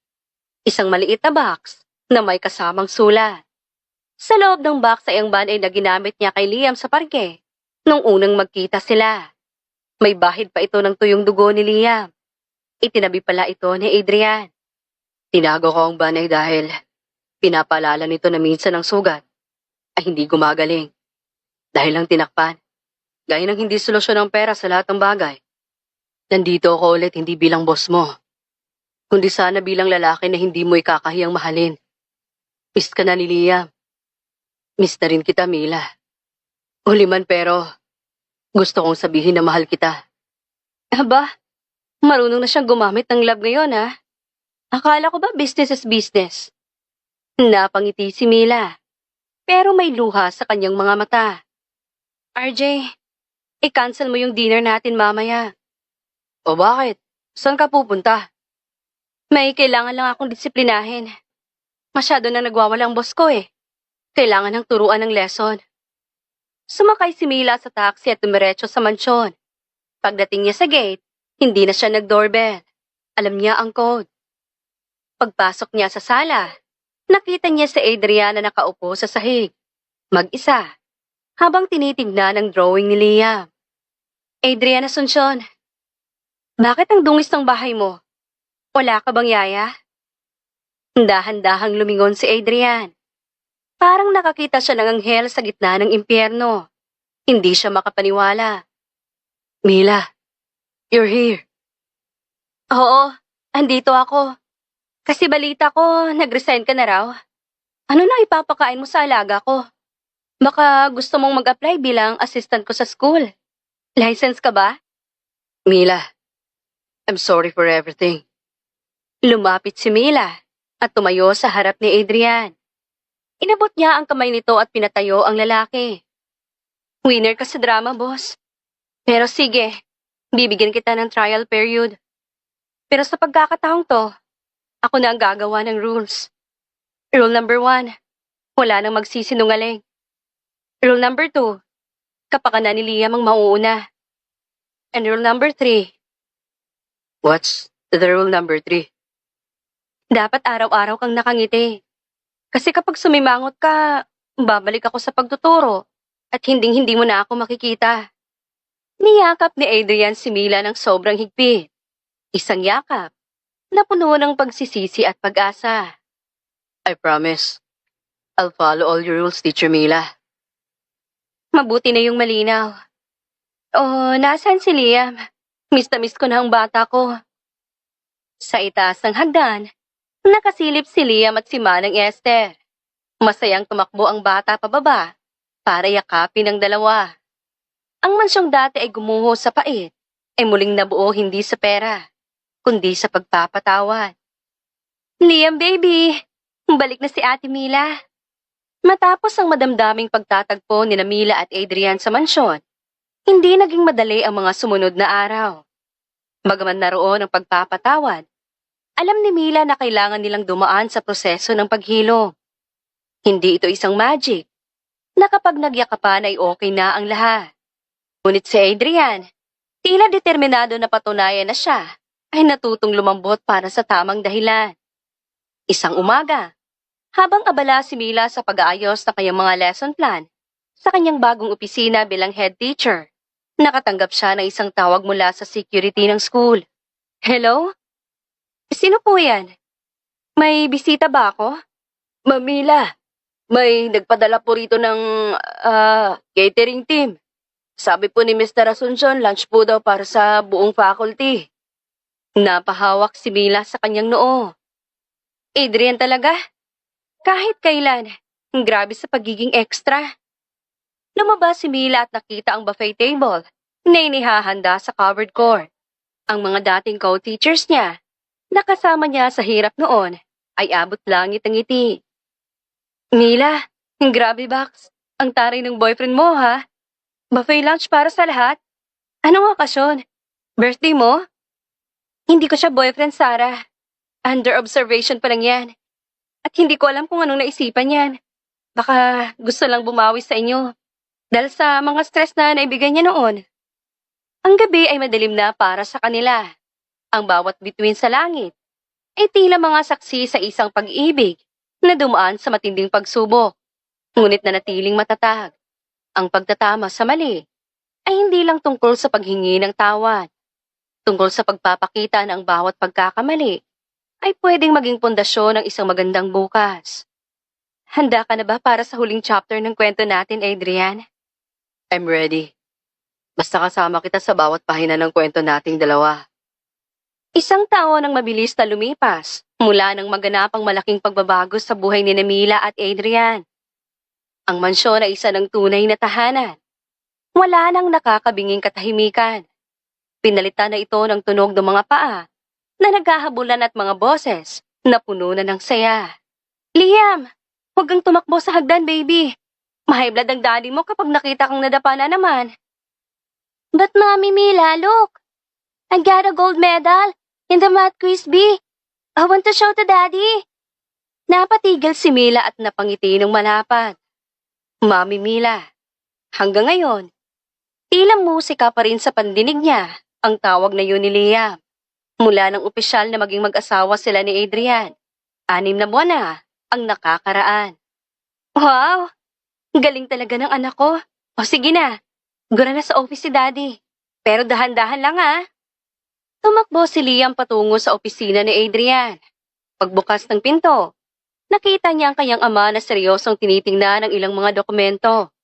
Isang maliit na box na may kasamang sulat. Sa loob ng box ay ang band-aid na ginamit niya kay Liam sa parke nung unang magkita sila. May bahid pa ito ng tuyong dugo ni Liam. Itinabi pala ito ni Adrian. Tinago ko ang band-aid dahil pinapaalala nito na minsan ang sugat ay hindi gumagaling. Dahil lang tinakpan. Gaya ng hindi solusyon ng pera sa lahat ng bagay. Nandito ako ulit hindi bilang boss mo, kundi sana bilang lalaki na hindi mo ikakahiyang mahalin. Miss ka na ni Liam. Miss na rin kita, Mila. Huli man pero, gusto kong sabihin na mahal kita. Aba, marunong na siyang gumamit ng love ngayon ha. Akala ko ba business is business? Napangiti si Mila, pero may luha sa kanyang mga mata. RJ, i-cancel mo yung dinner natin mamaya. O bakit? Saan ka pupunta? May kailangan lang akong disiplinahin. Masyado na nagwawala ang boss ko eh. Kailangan ng turuan ng lesson. Sumakay si Mila sa taxi at dumiretso sa mansyon. Pagdating niya sa gate, hindi na siya nag-doorbell. Alam niya ang code. Pagpasok niya sa sala, nakita niya si Adriana na nakaupo sa sahig. Mag-isa. Habang tinitignan ang drawing ni Liam. Adrian Asuncion, bakit ang dungis ng bahay mo? Wala ka bang yaya? Dahan-dahang lumingon si Adrian. Parang nakakita siya ng anghel sa gitna ng impyerno. Hindi siya makapaniwala. Mila, you're here. Oo, andito ako. Kasi balita ko, nag-resign ka na raw. Ano na ipapakain mo sa alaga ko? Baka gusto mong mag-apply bilang assistant ko sa school. License ka ba? Mila, I'm sorry for everything. Lumapit si Mila at tumayo sa harap ni Adrian. Inabot niya ang kamay nito at pinatayo ang lalaki. Winner ka sa drama, boss. Pero sige, bibigyan kita ng trial period. Pero sa pagkakataong to, ako na ang gagawa ng rules. Rule number 1, wala nang magsisinungaling. Rule number 2, kapakanan ni Liam ang mauuna. And rule number 3. What's the rule number 3? Dapat araw-araw kang nakangiti. Kasi kapag sumimangot ka, babalik ako sa pagtuturo at hinding-hindi mo na ako makikita. Niyakap ni Adrian si Mila ng sobrang higpit. Isang yakap na puno ng pagsisisi at pag-asa. I promise, I'll follow all your rules, Teacher Mila. Mabuti na yung malinaw. Oh, nasaan si Liam? Miss na miss ko na ang bata ko. Sa itaas ng hagdan, nakasilip si Liam at si Manang Esther. Masayang tumakbo ang bata pababa para yakapin ang dalawa. Ang mansyong dati ay gumuho sa pait, ay muling nabuo hindi sa pera, kundi sa pagpapatawad. Liam baby, balik na si Ate Mila. Matapos ang madamdaming pagtatagpo ni Mila at Adrian sa mansyon, hindi naging madali ang mga sumunod na araw. Bagaman naroon ang pagpapatawad, alam ni Mila na kailangan nilang dumaan sa proseso ng paghilom. Hindi ito isang magic, na kapag nagyakapan ay okay na ang lahat. Ngunit si Adrian, tila determinado na patunayan na siya, ay natutong lumambot para sa tamang dahilan. Isang umaga, habang abala si Mila sa pag-aayos ng kanyang mga lesson plan, sa kanyang bagong opisina bilang head teacher, nakatanggap siya ng isang tawag mula sa security ng school. Hello? Sino po yan? May bisita ba ako? Ma'am Mila, may nagpadala po rito ng catering team. Sabi po ni Mr. Asuncion, lunch po daw para sa buong faculty. Napahawak si Mila sa kanyang noo. Adrian talaga? Kahit kailan, grabe sa pagiging extra. Lumabas si Mila at nakita ang buffet table na inihahanda sa covered court. Ang mga dating co-teachers niya, nakasama niya sa hirap noon, ay abot langit ang ngiti. Mila, grabe Bax, ang taray ng boyfriend mo ha? Buffet lunch para sa lahat? Anong okasyon? Birthday mo? Hindi ko siya boyfriend, Sarah. Under observation pa lang yan. At hindi ko alam kung anong naisipan yan. Baka gusto lang bumawi sa inyo. Dahil sa mga stress na naibigay niya noon. Ang gabi ay madilim na para sa kanila. Ang bawat bituin sa langit ay tila mga saksi sa isang pag-ibig na dumaan sa matinding pagsubok. Ngunit nanatiling matatag. Ang pagtatama sa mali ay hindi lang tungkol sa paghingi ng tawad. Tungkol sa pagpapakita ng bawat pagkakamali ay pwedeng maging pundasyon ng isang magandang bukas. Handa ka na ba para sa huling chapter ng kwento natin, Adrian? I'm ready. Basta kasama kita sa bawat pahina ng kwento nating dalawa. Isang taon ang mabilis na lumipas mula nang maganapang malaking pagbabago sa buhay ni Mila at Adrian. Ang mansyon ay isa ng tunay na tahanan. Wala nang nakakabinging katahimikan. Pinalitan na ito ng tunog ng mga paa na naghahabulan at mga boses na puno na ng saya. Liam, huwag kang tumakbo sa hagdan, baby. Mahiblad ang daddy mo kapag nakita kang nadapa na naman. But Mommy Mila, look! I got a gold medal in the math quiz B. I want to show to Daddy. Napatigil si Mila at napangiti ng malapat. Mami Mila, hanggang ngayon, tila musika pa rin sa pandinig niya ang tawag na yun ni Liam. Mula ng opisyal na maging mag-asawa sila ni Adrian, 6 na buwan na ang nakakaraan. Wow! Galing talaga ng anak ko. O sige na, gura na sa office si Daddy. Pero dahan-dahan lang ah. Tumakbo si Liam patungo sa opisina ni Adrian. Pagbukas ng pinto, nakita niya ang kanyang ama na seryosong tinitingnan ng ilang mga dokumento.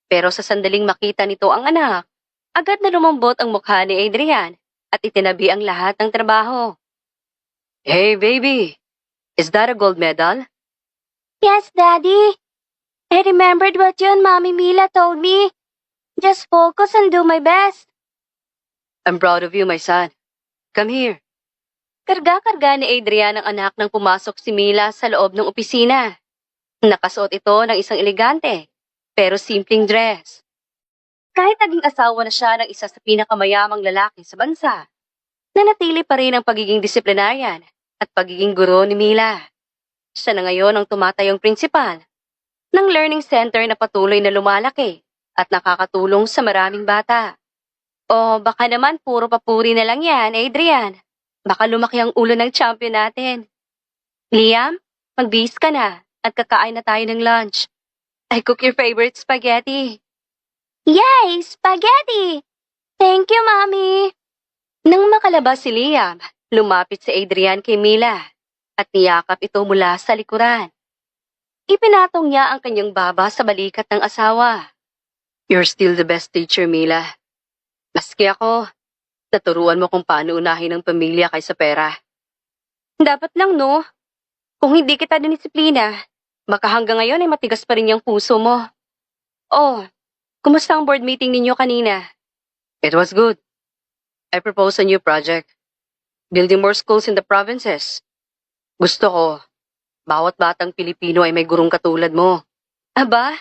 Pero sa sandaling makita nito ang anak, agad na lumambot ang mukha ni Adrian at itinabi ang lahat ng trabaho. Hey baby, is that a gold medal? Yes, Daddy. I remembered what you and Mommy Mila told me. Just focus and do my best. I'm proud of you, my son. Come here. Karga-karga ni Adrian ang anak nang pumasok si Mila sa loob ng opisina. Nakasuot ito ng isang elegante, pero simpleng dress. Kahit naging asawa na siya ng isa sa pinakamayamang lalaki sa bansa, nanatili pa rin ang pagiging disiplinaryan at pagiging guro ni Mila. Siya na ngayon ang tumatayong prinsipal ng learning center na patuloy na lumalaki at nakakatulong sa maraming bata. O baka naman puro papuri na lang yan, Adrian. Baka lumaki ang ulo ng champion natin. Liam, magbihis ka na at kakain na tayo ng lunch. I cook your favorite spaghetti. Yay! Spaghetti! Thank you, Mommy. Nang makalabas si Liam, lumapit si Adrian kay Mila at niyakap ito mula sa likuran. Ipinatong niya ang kanyang baba sa balikat ng asawa. You're still the best teacher, Mila. Maski ako, naturuan mo kung paano unahin ang pamilya kaysa pera. Dapat lang, no? Kung hindi kita dinisiplina, baka hanggang ngayon ay matigas pa rin yung puso mo. Oh, kumusta ang board meeting ninyo kanina? It was good. I proposed a new project. Building more schools in the provinces. Gusto ko, bawat batang Pilipino ay may gurong katulad mo. Aba,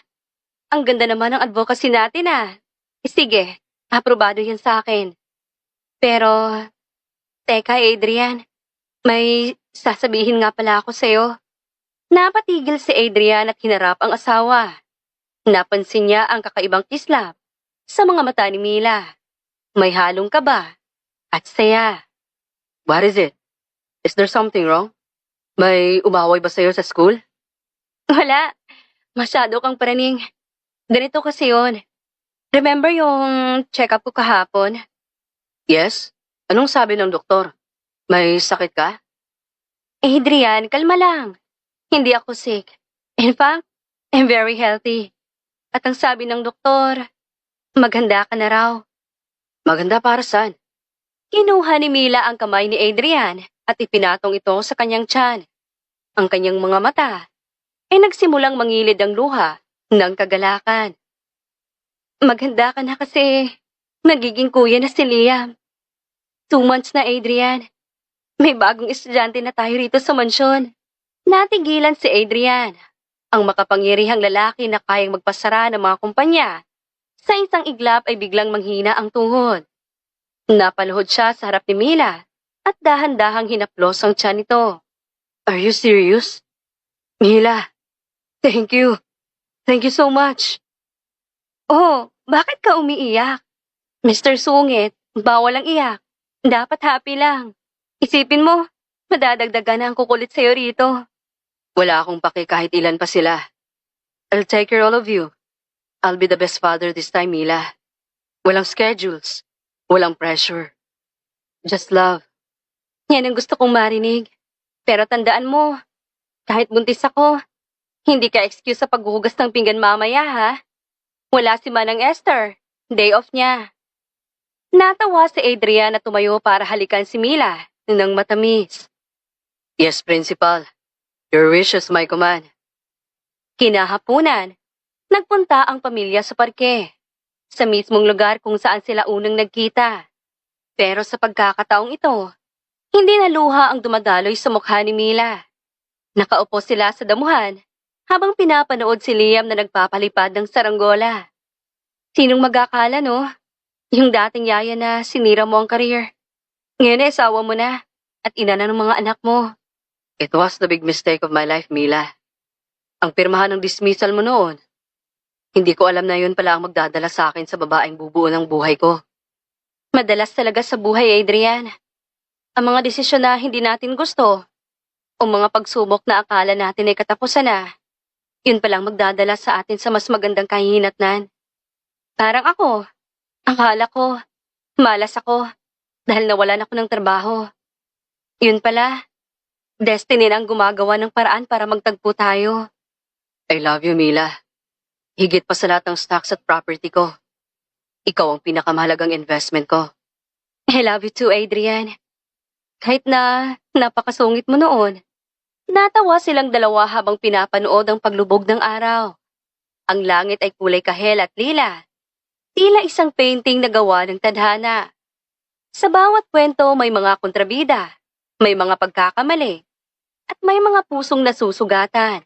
ang ganda naman ng advocacy natin ah. Sige, aprobado yan sa akin. Pero, teka Adrian, may sasabihin nga pala ako sa'yo. Napatigil si Adrian at hinarap ang asawa. Napansin niya ang kakaibang kislap sa mga mata ni Mila. May halong kaba at saya. What is it? Is there something wrong? May umaway ba sa'yo sa school? Wala. Masyado kang praning. Ganito kasi yun. Remember yung check-up ko kahapon? Yes. Anong sabi ng doktor? May sakit ka? Adrian, kalma lang. Hindi ako sick. In fact, I'm very healthy. At ang sabi ng doktor, maganda ka na raw. Maganda para saan? Kinuha ni Mila ang kamay ni Adrian at ipinatong ito sa kanyang tiyan. Ang kanyang mga mata ay nagsimulang mangilid ang luha ng kagalakan. Maganda ka na kasi nagiging kuya na si Liam. 2 months na, Adrian. May bagong estudyante na tayo rito sa mansyon. Natigilan si Adrian, ang makapangyarihang lalaki na kayang magpasara ng mga kumpanya. Sa isang iglap ay biglang manghina ang tuhod. Napaluhod siya sa harap ni Mila at dahan-dahang hinaplos ang tiyan nito. Are you serious? Mila, thank you. Thank you so much. Oh, bakit ka umiiyak? Mr. Sungit, bawal ang iyak. Dapat happy lang. Isipin mo, madadagdagan na ang kukulit sa'yo rito. Wala akong pake kahit ilan pa sila. I'll take care all of you. I'll be the best father this time, Mila. Walang schedules. Walang pressure. Just love. Yan ang gusto kong marinig. Pero tandaan mo, kahit buntis ako, hindi ka excuse sa paghuhugas ng pinggan mamaya, ha? Wala si Manang Esther. Day off niya. Natawa si Adrian na tumayo para halikan si Mila ng matamis. Yes, Principal. Your wish is my command. Kinahapunan, nagpunta ang pamilya sa parke, sa mismong lugar kung saan sila unang nagkita. Pero sa pagkakataong ito, hindi na luha ang dumadaloy sa mukha ni Mila. Nakaupo sila sa damuhan habang pinapanood si Liam na nagpapalipad ng saranggola. Sinong mag-akala, no? Yung dating yaya na sinira mo ang career. Ngayon ay asawa mo na at ina na ng mga anak mo. It was the big mistake of my life, Mila. Ang pirmahan ng dismissal mo noon, hindi ko alam na yun pala ang magdadala sa akin sa babaeng bubuo ng buhay ko. Madalas talaga sa buhay, Adrian. Ang mga desisyon na hindi natin gusto, o mga pagsubok na akala natin ay katapusan na, yun palang magdadala sa atin sa mas magandang kahihinatnan. Parang ako, akala ko, malas ako, dahil nawalan ako ng trabaho. Yun pala, destiny na ang gumagawa ng paraan para magtagpo tayo. I love you, Mila. Higit pa sa lahat ng stocks at property ko. Ikaw ang pinakamahalagang investment ko. I love you too, Adrian. Kahit na napakasungit mo noon. Natawa silang dalawa habang pinapanood ang paglubog ng araw. Ang langit ay kulay kahel at lila. Tila isang painting na gawa ng tadhana. Sa bawat kwento may mga kontrabida, may mga pagkakamali, at may mga pusong nasusugatan.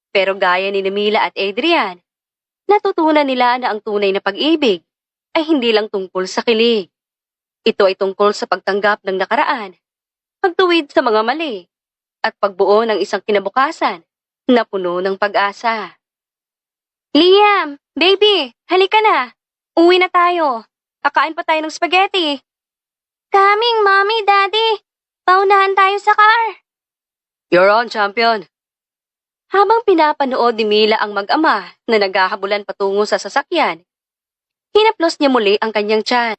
Pero gaya ni Mila at Adrian, natutunan nila na ang tunay na pag-ibig ay hindi lang tungkol sa kilig. Ito ay tungkol sa pagtanggap ng nakaraan, pagtuwid sa mga mali, at pagbuo ng isang kinabukasan na puno ng pag-asa. Liam, baby, halika na. Uwi na tayo. Kakain pa tayo ng spaghetti. Coming, Mommy, Daddy. Paunahan tayo sa car. You're on, champion. Habang pinapanood ni Mila ang mag-ama na naghahabulan patungo sa sasakyan, hinaplos niya muli ang kanyang tiyan.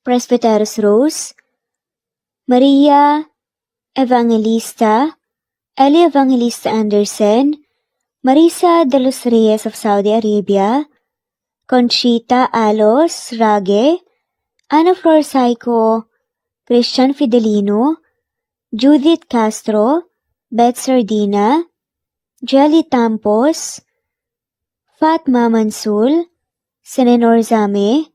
Presbyteros Rose, Maria Evangelista, Eli Evangelista Anderson, Marisa de los Reyes of Saudi Arabia, Conchita Alos Rage, Ana Flor Saico, Christian Fidelino, Judith Castro, Beth Sardina, Jelly Tampos, Fatma Mansul, Senenor Zame,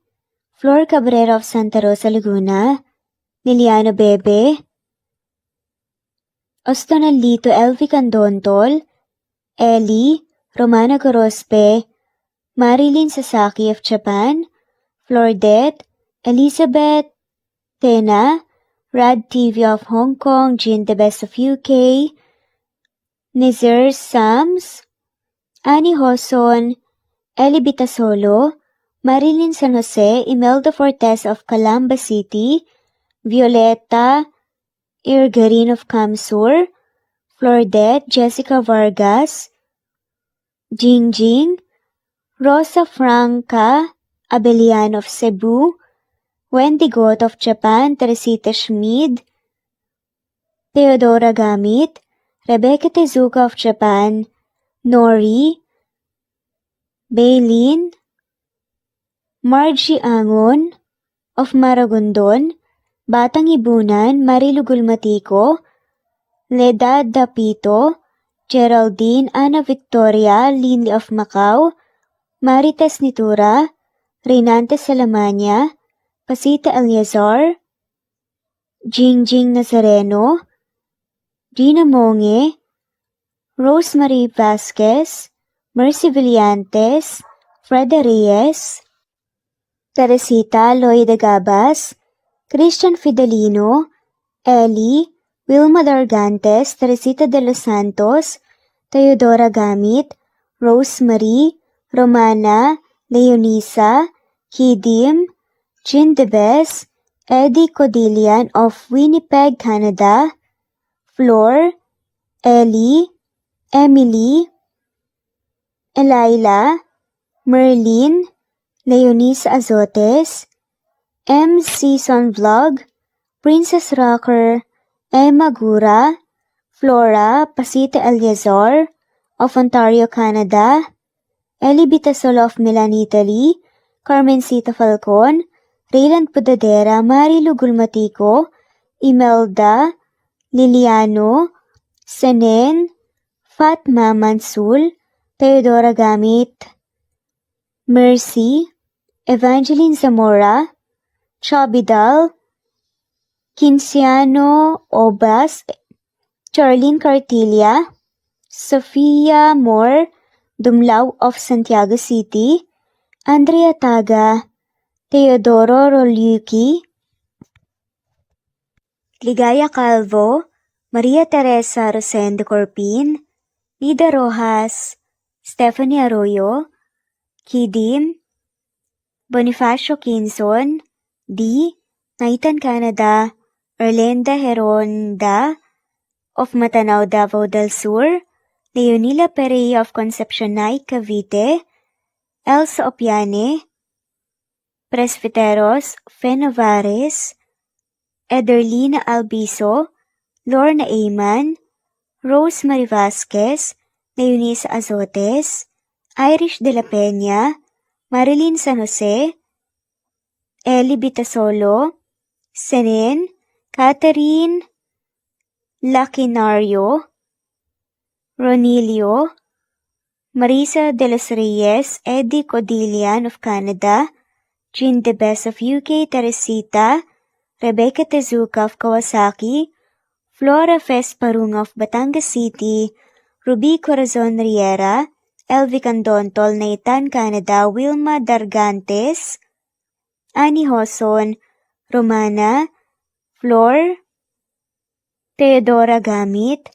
Flor Cabrera of Santa Rosa, Laguna, Liliana Bebe, Ostonalito Elvi Candontol, Ellie, Romana Gorospe, Marilyn Sasaki of Japan, Flordet, Elizabeth Tena, Rad TV of Hong Kong, Jean the Best of UK, Nizar Sams, Annie Hoson, Ellie Bitasolo, Marilyn San Jose, Imelda Fortes of Calamba City, Violeta Irgarin of Kamsur, Flordet, Jessica Vargas, Jingjing, Rosa Franca Abelian of Cebu, Wendy Goth of Japan, Teresita Schmid, Theodora Gamit, Rebecca Tezuka of Japan, Nori, Baylin, Margie Angon of Maragondon, Batang Ibunan, Marilu Gulmatico, Leda Dapito, Geraldine Ana Victoria Linley of Macau, Marites Nitura, Reynante Salamania, Pasita Eliazar, Jingjing Nazareno, Gina Monge, Rosemary Vasquez, Mercy Villantes, Freda Reyes, Teresita Loida Gabas, Christian Fidelino, Ellie, Wilma Dargantes, Teresita de los Santos, Teodora Gamit, Rosemary, Romana, Leonisa, Kidim, Jean Debes, Eddie Codillian of Winnipeg, Canada, Flor, Ellie, Emily, Elila, Merlin, Leonisa Azotes, M. Season Vlog, Princess Rocker, Emma Gura, Flora Pasita Eliazar of Ontario, Canada, Ellie Bitasol of Milan, Italy, Carmencita Falcon, Rayland Pudadera, Marilu Gulmatico, Imelda, Liliano, Senen, Fatma Mansul, Teodora Gamit, Mercy, Evangeline Zamora, Chabidal, Kinciano Obas, Charlene Cartilla, Sofia Moore, Dumlao of Santiago City, Andrea Taga, Teodoro Roliuki, Ligaya Calvo, Maria Teresa Rosendo Corpin, Nida Rojas, Stephanie Arroyo, Kidim, Bonifacio Quinzon, D. Naitan, Canada, Erlenda Heronda of Matanao, Davao del Sur, Leonila Perea of Concepcion, Cavite, Elsa Opiane, Presbiteros Fenovares, Ederlina Albiso, Lorna Ayman, Rosemary Vasquez, Leonisa Azotes, Irish de la Peña, Marilyn San Jose, Ellie Bitasolo, Senen, Catherine Laquinario, Ronilio, Marisa de los Reyes, Eddie Codillian of Canada, Jean the Best of UK, Teresita, Rebecca Tezuka of Kawasaki, Flora Fesparung of Batangas City, Ruby Corazon Riera, Elvi Candontol, Naitan, Canada, Wilma Dargantes, Annie Hoson, Romana, Flor, Teodora Gamit,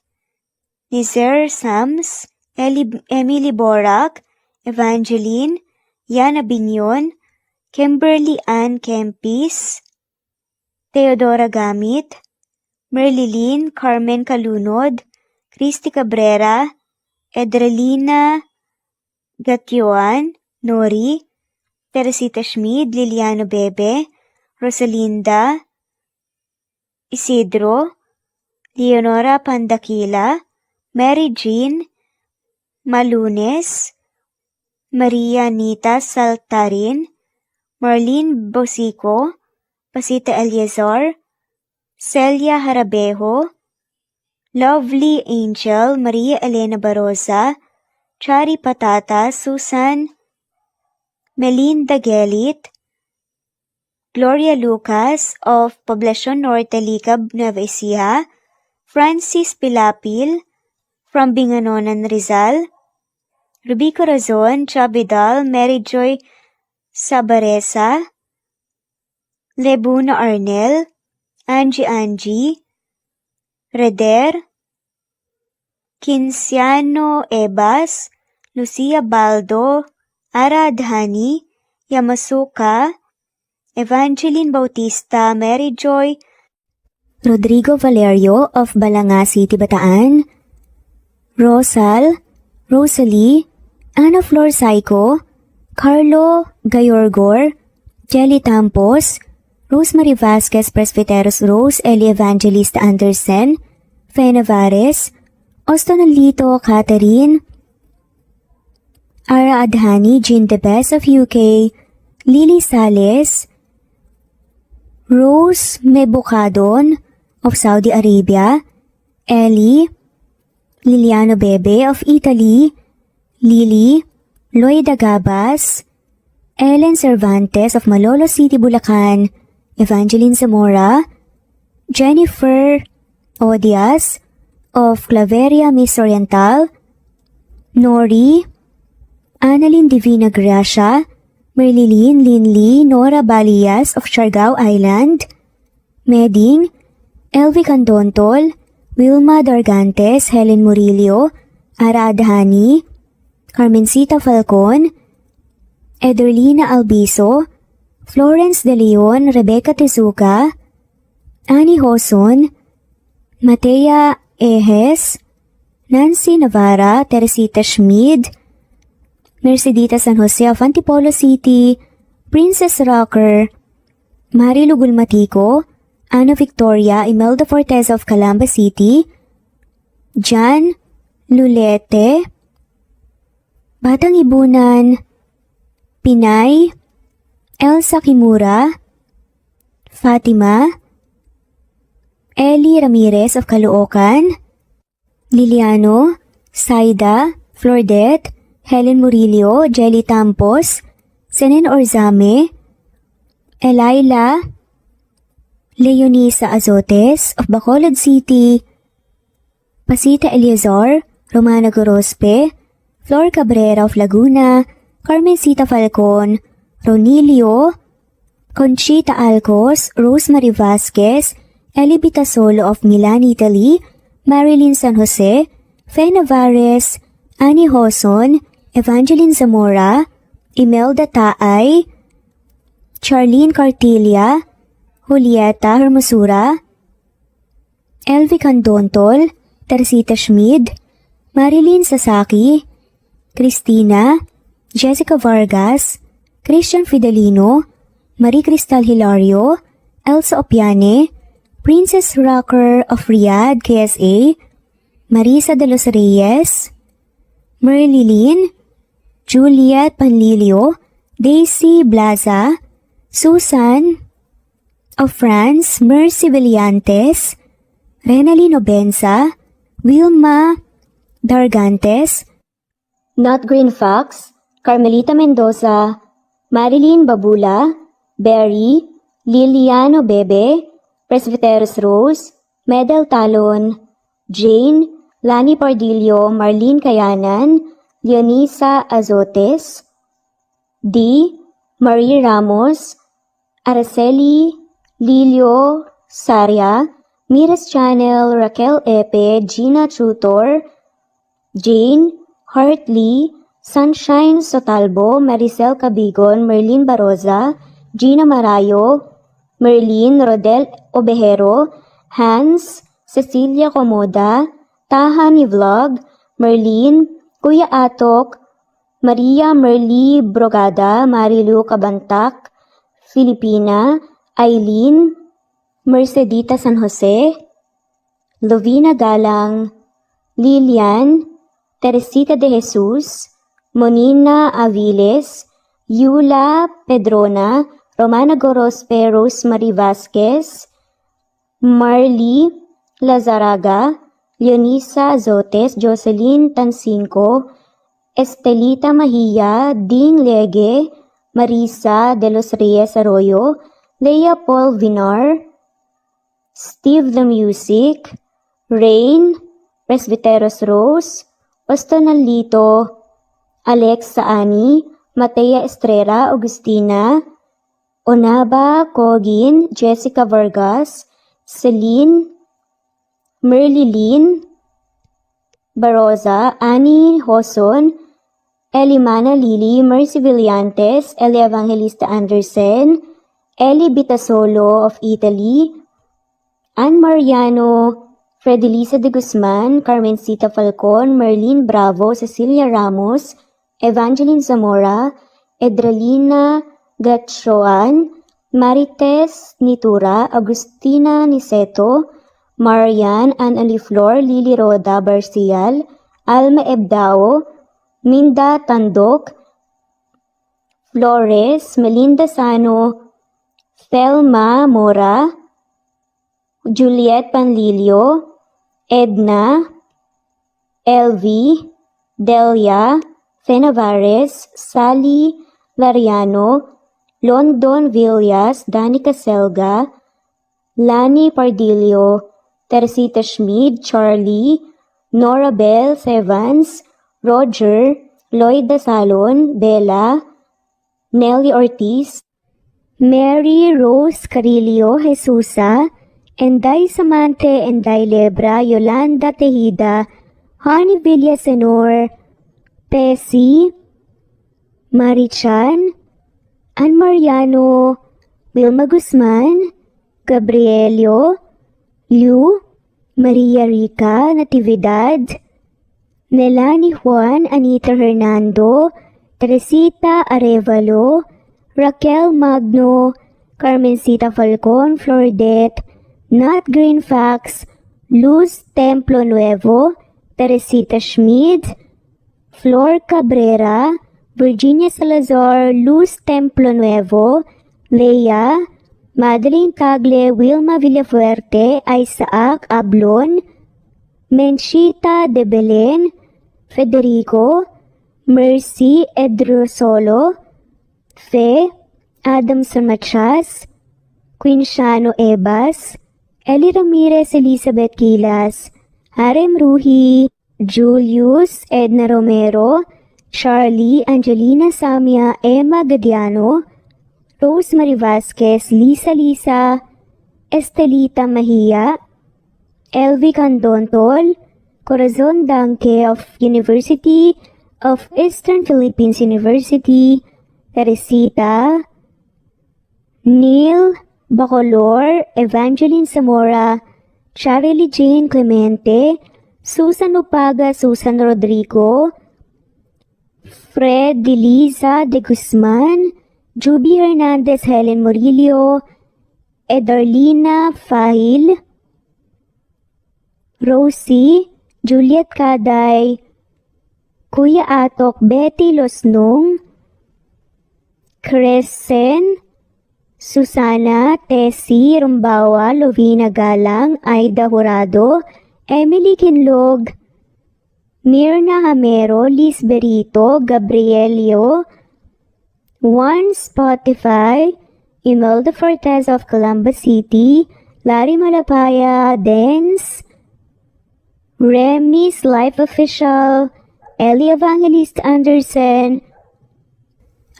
Nizer Sams, Emily Borak, Evangeline, Yana Bignon, Kimberly Ann Kempis, Teodora Gamit, Merlilyn Carmen Calunod, Christy Cabrera, Edrelina Gatioan, Nori, Teresita Schmid, Liliano Bebe, Rosalinda Isidro, Leonora Pandakila, Mary Jean Malunes, Maria Anita Saltarin, Marlene Bosico, Pasita Eliazar, Celia Harabejo, Lovely Angel, Maria Elena Barosa, Chari Patata, Susan, Melinda Gelit, Gloria Lucas of Poblacion Norte, Licab, Nueva Ecija, Francis Pilapil, from Binganonan, Rizal, Ruby Corazon, Chabidal, Mary Joy Sabaresa, Lebuna Arnel, Angie, Reder, Kinciano Ebas, Lucia Baldo, Ara Adhani, Yamasuka, Evangeline Bautista, Mary Joy, Rodrigo Valerio of Balanga City, Bataan, Rosal, Rosalie, Ana Flor Saico, Carlo Gayorgor, Jelly Tampos, Rosemary Vasquez Presbyteros Rose, Eli Evangelista Anderson, Fe Navares, Ostonalito Catherine, Ara Adhani, Jean Debes of UK, Lily Sales, Rose Mebukadon of Saudi Arabia, Ellie, Liliano Bebe of Italy, Lily, Loida Gabas, Ellen Cervantes of Malolo City, Bulacan, Evangeline Zamora, Jennifer Odias of Claveria Miss Oriental, Nori, Annalyn Divina Gracia, Merlilyn Linley, Nora Balias of Siargao Island, Meding, Elvi Candontol, Wilma Dargantes, Helen Murillo, Ara Adhani, Carmencita Falcon, Ederlina Albiso, Florence De Leon, Rebecca Tezuka, Annie Hoson, Matea Ejes, Nancy Navarra, Teresita Schmid, Mercedita San Jose of Antipolo City, Princess Rocker, Marilu Gulmatico, Ana Victoria, Imelda Fortes of Calamba City, Jan Lulete, Batang Ibunan, Pinay, Elsa Kimura, Fatima, Eli Ramirez of Caloocan, Liliano, Saida, Flordet, Helen Murillo, Jelly Tampos, Senen Orzame, Elaila, Leonisa Azotes of Bacolod City, Pasita Eliazar, Romana Gorospe, Flor Cabrera of Laguna, Carmencita Falcon, Ronilio, Conchita Alcos, Rosemary Vasquez, Elibita Solo of Milan, Italy, Marilyn San Jose, Fe Navares, Annie Hoson, Evangeline Zamora, Imelda Taay, Charlene Cartilia, Julieta Hermosura, Elvi Candontol, Teresita Schmid, Marilyn Sasaki, Christina, Jessica Vargas, Christian Fidelino, Marie Cristal Hilario, Elsa Opiane, Princess Rocker of Riyadh, KSA, Marisa de los Reyes, Merlilyn, Juliet Panlilio, Daisy Blaza, Susan of France, Mercy Villantes, Renalyn Obenza, Wilma Dargantes, Not Green Fox, Carmelita Mendoza, Marilyn Babula, Berry, Liliano Bebe, Presbyteros Rose, Medal Talon, Jane, Lani Pardillo, Marlene Kayanan, Leonisa Azotes, D. Marie Ramos, Araceli Lilio Saria, Miras Channel, Raquel Epe, Gina Tutor, Jane Hartley, Sunshine Sotalbo, Maricel Cabigon, Merlin Baroza, Gina Marayo, Merlin Rodel Obejero, Hans, Cecilia Comoda, Tahani Vlog, Merlin, Kuya Atok, Maria Merly Brogada, Marilu Cabantac, Filipina, Eileen, Mercedita San Jose, Lovina Galang, Lilian, Teresita de Jesus, Monina Aviles, Yula Pedrona, Romana Gorospe, Rosemary Vasquez, Marly Lazaraga, Leonisa Azotes, Jocelyn Tancinco, Estelita Mahia, Ding Lege, Marisa de los Reyes Arroyo, Leia Paul Vinar, Steve the Music, Rain, Presbyteros Rose, Ostonalito, Alex Saani, Matea Estrella, Agustina, Onaba Cogin, Jessica Vargas, Celine, Merlilyn Baroza, Annie Hoson, Elimana Lili, Mercy Villantes, Eli Evangelista Anderson, Eli Bitasolo of Italy, Ann Mariano, Fredelisa de Guzman, Carmencita Falcon, Merlin Bravo, Cecilia Ramos, Evangeline Zamora, Edralina Gatchoan, Marites Nitura, Agustina Niceto, Marian, Ann Aliflor, Lily Roda Barcial, Alma Ebdao, Minda Tandok, Flores, Melinda Sano, Thelma Mora, Juliet Panlilio, Edna, Elvie, Delia, Fenavares, Sally Lariano, London Villas, Danica Selga, Lani Pardillo, Teresita Schmid, Charlie, Nora Bell Evans, Roger, Lloyd Dasalon, Bella, Nelly Ortiz, Mary Rose Carillo Jesusa, Enday Samante, Enday Lebra, Yolanda Tejida, Honey Villasenor, Tessie, Marichan, Ann Mariano, Wilma Guzman, Gabrielio, Liu, Maria Rica Natividad, Nelani Juan, Anita Hernando, Teresita Arevalo, Raquel Magno, Carmencita Falcon, Flordet, Nat Green Fax, Luz Templo Nuevo, Teresita Schmid, Flor Cabrera, Virginia Salazar, Luz Templo Nuevo, Leia, Madeline Tagle, Wilma Villafuerte, Isaac Ablon, Menchita de Belen, Federico, Mercy Edrosolo, Fe, Adam Samachas, Quinsiano Ebas, Eli Ramirez Elizabeth Gilas, Harem Ruhi, Julius Edna Romero, Charlie Angelina Samia, Emma Gadiano, Rosemary Vasquez, Lisa, Estelita Mahia, Elvi Candontol, Corazon Danke of University of Eastern Philippines University, Teresita, Neil Bacolor, Evangeline Zamora, Charlie Jane Clemente, Susan Upaga, Susan Rodrigo, Fred Deliza de Guzman, Juby Hernandez, Helen Murillo, Edarlina Fahil, Rosie, Juliet Kaday, Kuya Atok, Betty Losnong, Crescen, Susana, Tessie, Rumbawa, Lovina Galang, Aida Jurado, Emily Kinlog, Mirna Hamero, Liz Berito, Gabrielio, One Spotify, Imelda Fortes of Columbus City, Larry Malapaya, Dance, Remy's Life Official, Ellie Evangelist Anderson,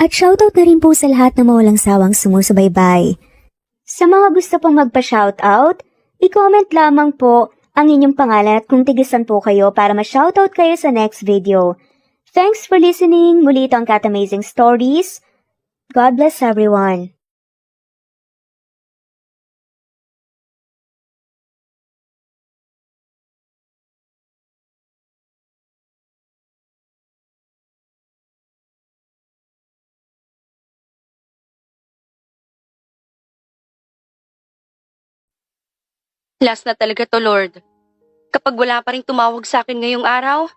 at shoutout na rin po sa lahat na mawalang sawang sumusubaybay. Sa mga gusto pong magpa-shoutout, i-comment lamang po ang inyong pangalan at kung tigisan po kayo para ma-shoutout kayo sa next video. Thanks for listening. Muli ito ang Cat Amazing Stories. God bless everyone. Last na talaga to, Lord. Kapag wala pa rin tumawag sa akin ngayong araw,